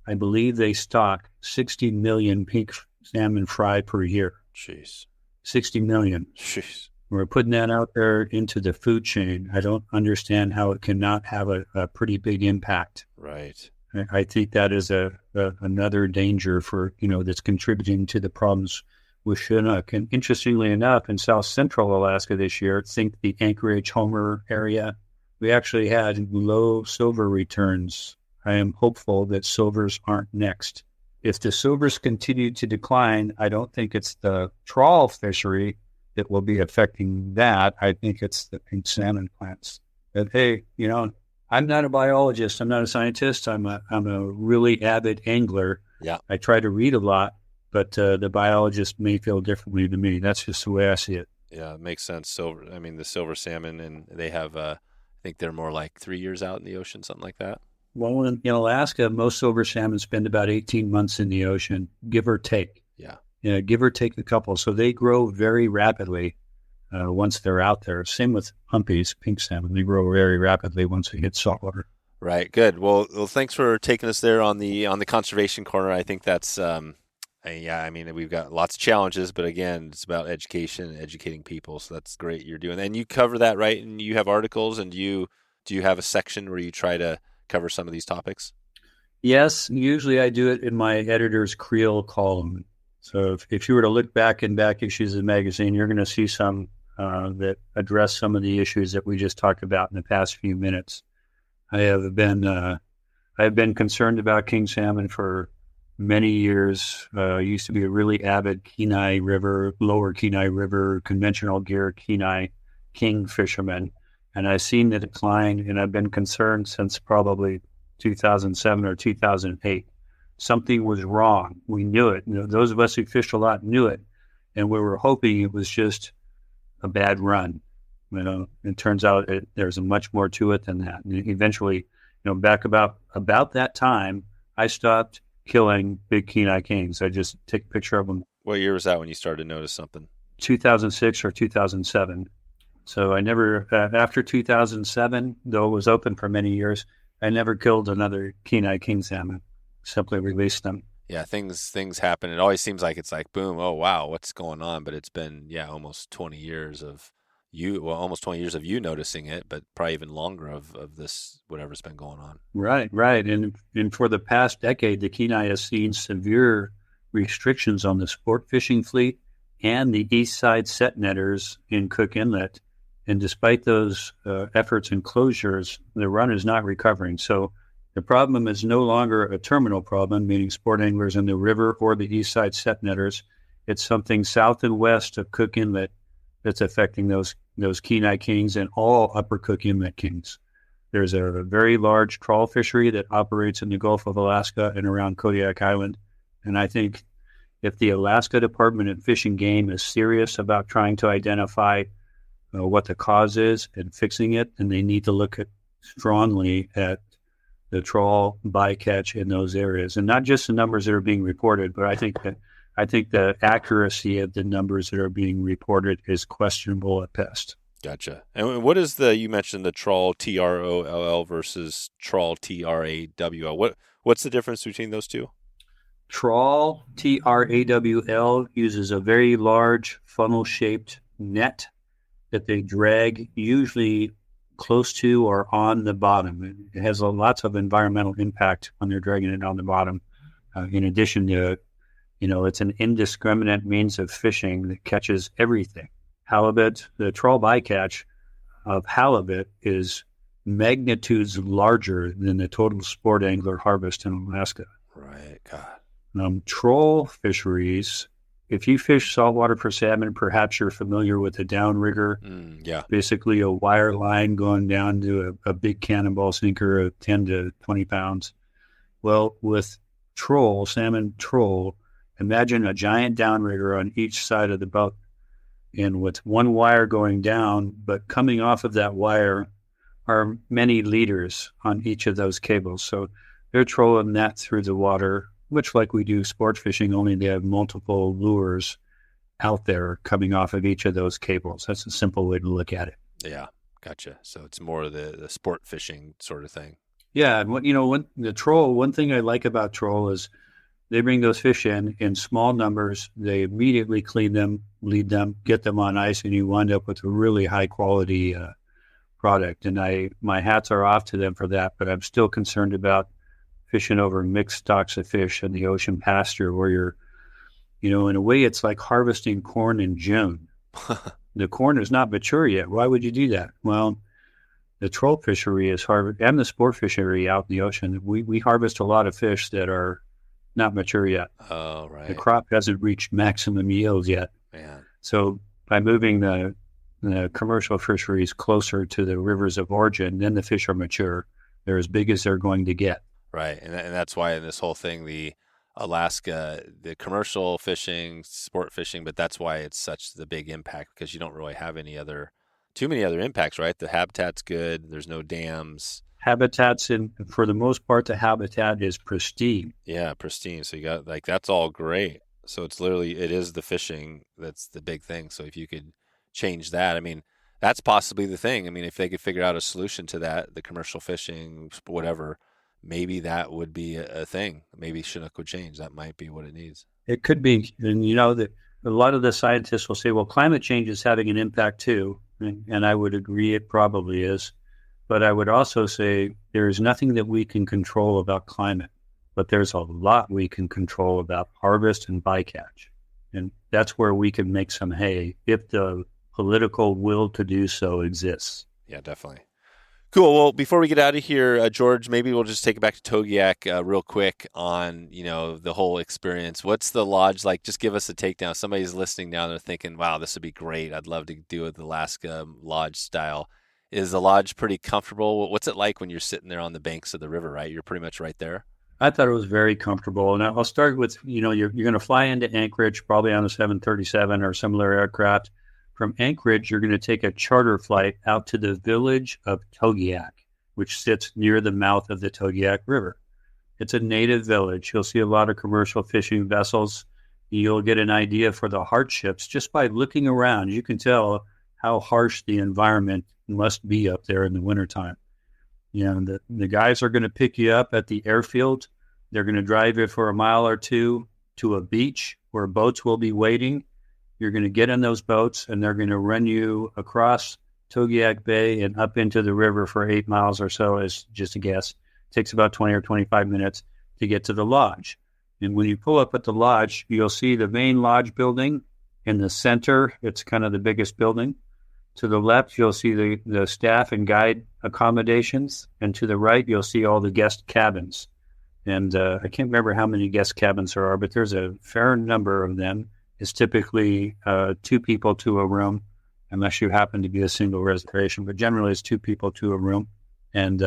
I believe they stock 60 million pink salmon fry per year. Jeez. 60 million. Jeez. We're putting that out there into the food chain. I don't understand how it cannot have a pretty big impact. Right. I think that is another danger for, that's contributing to the problems with Chinook. And interestingly enough, in south central Alaska this year, think the Anchorage, Homer area, we actually had low silver returns. I am hopeful that silvers aren't next. If the silvers continue to decline, I don't think it's the trawl fishery that will be affecting that. I think it's the pink salmon plants. But hey, I'm not a biologist. I'm not a scientist. I'm a really avid angler. Yeah. I try to read a lot, but the biologist may feel differently to me. That's just the way I see it. Yeah, it makes sense. The silver salmon, and they have, I think they're more like 3 years out in the ocean, something like that. Well, in Alaska, most silver salmon spend about 18 months in the ocean, give or take. Yeah. Give or take a couple. So they grow very rapidly once they're out there. Same with humpies, pink salmon. They grow very rapidly once they hit saltwater. Right. Good. Well, thanks for taking us there on the conservation corner. I think that's, we've got lots of challenges, but again, it's about education and educating people. So that's great you're doing. And you cover that, right? And you have articles, and do you have a section where you try to cover some of these topics? Yes. Usually I do it in my editor's Creel column. So if you were to look back in back issues of the magazine, you're going to see some that address some of the issues that we just talked about in the past few minutes. I have been concerned about king salmon for many years. I used to be a really avid Kenai River, lower Kenai River, conventional gear Kenai king fisherman. And I've seen the decline, and I've been concerned since probably 2007 or 2008. Something was wrong. We knew it. Those of us who fished a lot knew it. And we were hoping it was just a bad run. It turns out there's much more to it than that. And eventually, back about that time, I stopped killing big Kenai kings. I just take a picture of them. What year was that when you started to notice something? 2006 or 2007. So I never, after 2007, though it was open for many years, I never killed another Kenai king salmon. Simply released them. Yeah, things happen. It always seems like it's like, boom, oh, wow, what's going on? But it's been, almost 20 years of you noticing it, but probably even longer of this, whatever's been going on. Right. And for the past decade, the Kenai has seen severe restrictions on the sport fishing fleet and the east side set netters in Cook Inlet. And despite those efforts and closures, the run is not recovering. So the problem is no longer a terminal problem, meaning sport anglers in the river or the east side set netters. It's something south and west of Cook Inlet that's affecting those Kenai kings and all upper Cook Inlet kings. There's a very large trawl fishery that operates in the Gulf of Alaska and around Kodiak Island. And I think if the Alaska Department of Fish and Game is serious about trying to identify what the cause is and fixing it, and they need to look strongly at the trawl bycatch in those areas, and not just the numbers that are being reported, but I think the accuracy of the numbers that are being reported is questionable at best. Gotcha. And what is you mentioned the trawl TROLL versus trawl TRAWL. What's the difference between those two? Trawl TRAWL uses a very large funnel-shaped net that they drag usually close to or on the bottom. It has lots of environmental impact when they're dragging it on the bottom. In addition to, it's an indiscriminate means of fishing that catches everything. Halibut, the trawl bycatch of halibut is magnitudes larger than the total sport angler harvest in Alaska. Right, God. Trawl fisheries, if you fish saltwater for salmon, perhaps you're familiar with a downrigger. Yeah. Basically a wire line going down to a big cannonball sinker of 10 to 20 pounds. Well, with salmon trawl, imagine a giant downrigger on each side of the boat. and with one wire going down, but coming off of that wire are many leaders on each of those cables. So they're trolling that through the water, much like we do sport fishing, only they have multiple lures out there coming off of each of those cables. That's a simple way to look at it. Yeah, gotcha. So it's more the sport fishing sort of thing. Yeah, and when the troll, one thing I like about troll is they bring those fish in small numbers. They immediately clean them, lead them, get them on ice, and you wind up with a really high quality product. And my hats are off to them for that, but I'm still concerned about fishing over mixed stocks of fish in the ocean pasture where you're, in a way, it's like harvesting corn in June. The corn is not mature yet. Why would you do that? Well, the troll fishery is and the sport fishery out in the ocean. We harvest a lot of fish that are not mature yet. Oh, right. The crop hasn't reached maximum yield yet. Man. So by moving the commercial fisheries closer to the rivers of origin, then the fish are mature. They're as big as they're going to get. Right. And that's why in this whole thing, the Alaska, the commercial fishing, sport fishing, but that's why it's such the big impact, because you don't really have too many other impacts, right? The habitat's good. There's no dams. Habitats, for the most part, the habitat is pristine. Yeah, pristine. So you got that's all great. So it is the fishing that's the big thing. So if you could change that, I mean, that's possibly the thing. I mean, if they could figure out a solution to that, the commercial fishing, whatever, maybe that would be a thing. Maybe Chinook would change. That might be what it needs. It could be. And that a lot of the scientists will say, well, climate change is having an impact too. And I would agree it probably is. But I would also say there is nothing that we can control about climate, but there's a lot we can control about harvest and bycatch. And that's where we can make some hay if the political will to do so exists. Yeah, definitely. Cool. Well, before we get out of here, George, maybe we'll just take it back to Togiak real quick on, the whole experience. What's the lodge like? Just give us a takedown. Somebody's listening down there thinking, wow, this would be great. I'd love to do it the Alaska lodge style. Is the lodge pretty comfortable? What's it like when you're sitting there on the banks of the river, right? You're pretty much right there. I thought it was very comfortable. And I'll start with, you're going to fly into Anchorage, probably on a 737 or similar aircraft. From Anchorage, you're going to take a charter flight out to the village of Togiak, which sits near the mouth of the Togiak River. It's a native village. You'll see a lot of commercial fishing vessels. You'll get an idea for the hardships just by looking around. You can tell how harsh the environment must be up there in the wintertime. The guys are going to pick you up at the airfield. They're going to drive you for a mile or two to a beach where boats will be waiting. You're going to get in those boats, and they're going to run you across Togiak Bay and up into the river for 8 miles or so, as just a guess. It takes about 20 or 25 minutes to get to the lodge. And when you pull up at the lodge, you'll see the main lodge building in the center. It's kind of the biggest building. To the left, you'll see the staff and guide accommodations. And to the right, you'll see all the guest cabins. And I can't remember how many guest cabins there are, but there's a fair number of them. It's typically 2 people to a room, unless you happen to be a single reservation. But generally, it's 2 people to a room. And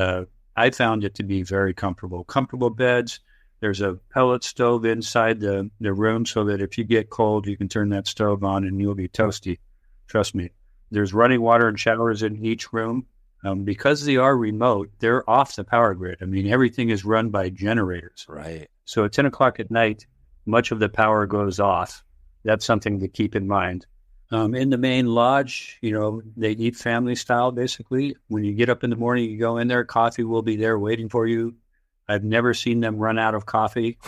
I found it to be very comfortable. Comfortable beds. There's a pellet stove inside the room so that if you get cold, you can turn that stove on and you'll be toasty. Trust me. There's running water and showers in each room. Because they are remote, they're off the power grid. I mean, everything is run by generators. Right. So at 10 o'clock at night, much of the power goes off. That's something to keep in mind. In the main lodge, they eat family style, basically. When you get up in the morning, you go in there, coffee will be there waiting for you. I've never seen them run out of coffee.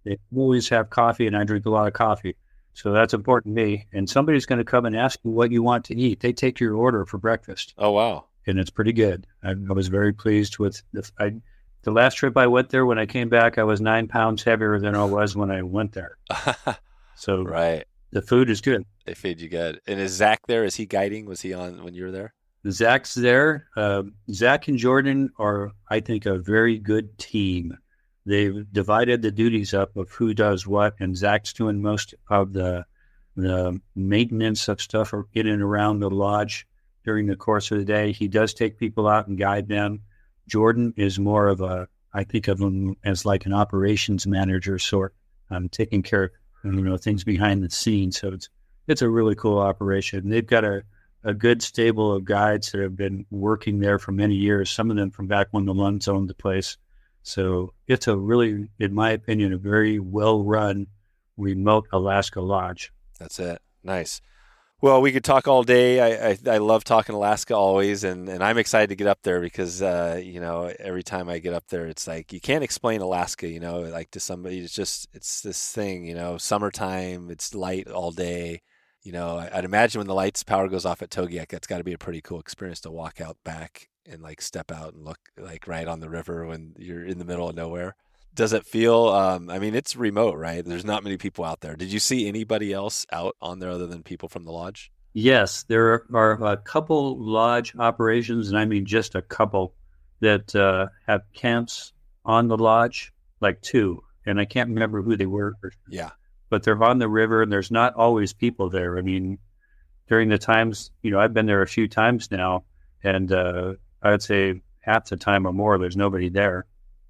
They always have coffee, and I drink a lot of coffee. So that's important to me. And somebody's going to come and ask you what you want to eat. They take your order for breakfast. Oh, wow. And it's pretty good. I was very pleased with the last trip I went there. When I came back, I was 9 pounds heavier than I was when I went there. So right. The food is good. They feed you good. And is Zach there? Is he guiding? Was he on when you were there? Zach's there. Zach and Jordan are, I think, a very good team. They've divided the duties up of who does what, and Zach's doing most of the maintenance of stuff in and around the lodge during the course of the day. He does take people out and guide them. Jordan is more of I think of him as like an operations manager sort, taking care of things behind the scenes. So it's a really cool operation. They've got a good stable of guides that have been working there for many years, some of them from back when the Lunds owned the place. So it's a really, in my opinion, a very well-run remote Alaska lodge. That's it. Nice. Well, we could talk all day. I love talking Alaska always, and I'm excited to get up there because, every time I get up there, it's like you can't explain Alaska, like to somebody. It's this thing, summertime, it's light all day. I'd imagine when the lights power goes off at Togiak, that's got to be a pretty cool experience to walk out back and like step out and look like right on the river when you're in the middle of nowhere. Does it feel, it's remote, right? There's not many people out there. Did you see anybody else out on there other than people from the lodge? Yes, there are a couple lodge operations, and I mean just a couple, that have camps on the lodge, like two, and I can't remember who they were. Yeah. But they're on the river, and there's not always people there. I mean, during the times, I've been there a few times now, and I would say half the time or more, there's nobody there.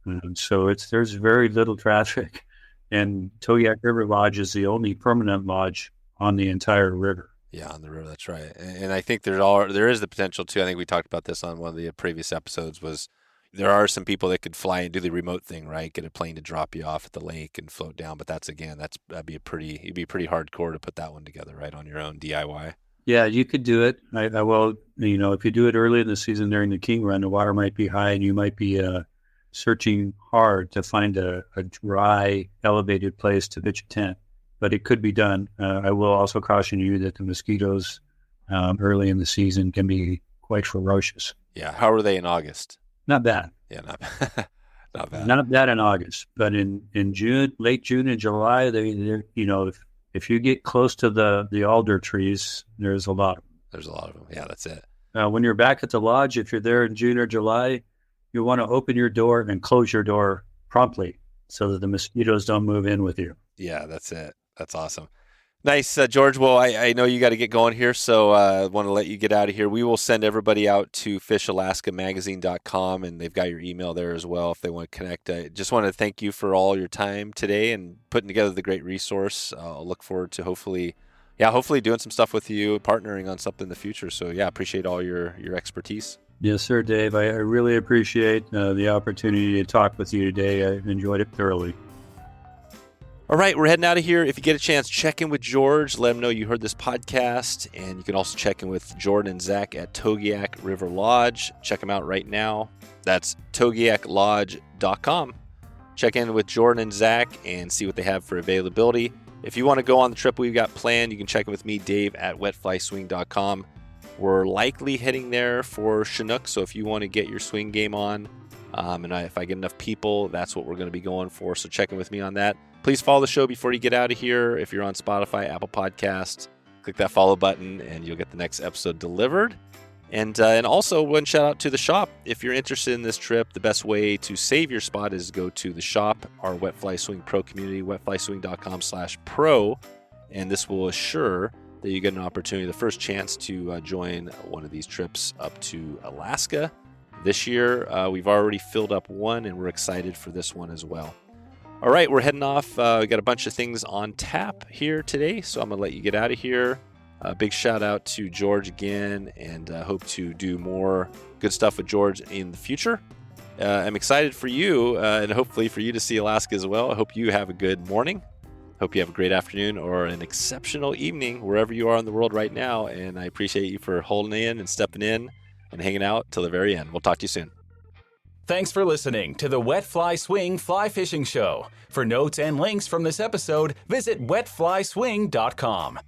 And so there's very little traffic, and Togiak River Lodge is the only permanent lodge on the entire river. Yeah, on the river, that's right. And I think there is the potential too. I think we talked about this on one of the previous episodes. Was there are some people that could fly and do the remote thing, right? Get a plane to drop you off at the lake and float down. But it'd be pretty hardcore to put that one together, right, on your own DIY. Yeah, you could do it. I will. If you do it early in the season during the King Run, the water might be high, and you might be searching hard to find a dry, elevated place to pitch a tent. But it could be done. I will also caution you that the mosquitoes early in the season can be quite ferocious. Yeah. How are they in August? Not bad. Yeah, not bad. Not bad. Not bad in August, but in June, late June and July, they're if you get close to the alder trees, there's a lot of them. There's a lot of them. Yeah, that's it. When you're back at the lodge, if you're there in June or July, you want to open your door and close your door promptly so that the mosquitoes don't move in with you. Yeah, that's it. That's awesome. Nice, George. Well, I know you got to get going here, so I want to let you get out of here. We will send everybody out to fishalaskamagazine.com, and they've got your email there as well if they want to connect. I just want to thank you for all your time today and putting together the great resource. I'll look forward to hopefully doing some stuff with you, partnering on something in the future. So, yeah, appreciate all your expertise. Yes, sir, Dave. I really appreciate the opportunity to talk with you today. I enjoyed it thoroughly. All right, we're heading out of here. If you get a chance, check in with George. Let him know you heard this podcast. And you can also check in with Jordan and Zach at Togiak River Lodge. Check them out right now. That's togiaklodge.com. Check in with Jordan and Zach and see what they have for availability. If you want to go on the trip we've got planned, you can check in with me, Dave, at wetflyswing.com. We're likely heading there for Chinook, so if you want to get your swing game on, if I get enough people, that's what we're going to be going for. So check in with me on that. Please follow the show before you get out of here. If you're on Spotify, Apple Podcasts, click that follow button and you'll get the next episode delivered. And also one shout out to the shop. If you're interested in this trip, the best way to save your spot is go to the shop, our Wet Fly Swing Pro community, wetflyswing.com/pro. And this will assure that you get an opportunity, the first chance to join one of these trips up to Alaska. This year, we've already filled up one and we're excited for this one as well. All right, we're heading off. We got a bunch of things on tap here today, so I'm going to let you get out of here. Big shout out to George again, and hope to do more good stuff with George in the future. I'm excited for you, and hopefully for you to see Alaska as well. I hope you have a good morning. Hope you have a great afternoon or an exceptional evening wherever you are in the world right now, and I appreciate you for holding in and stepping in and hanging out till the very end. We'll talk to you soon. Thanks for listening to the Wet Fly Swing Fly Fishing Show. For notes and links from this episode, visit wetflyswing.com.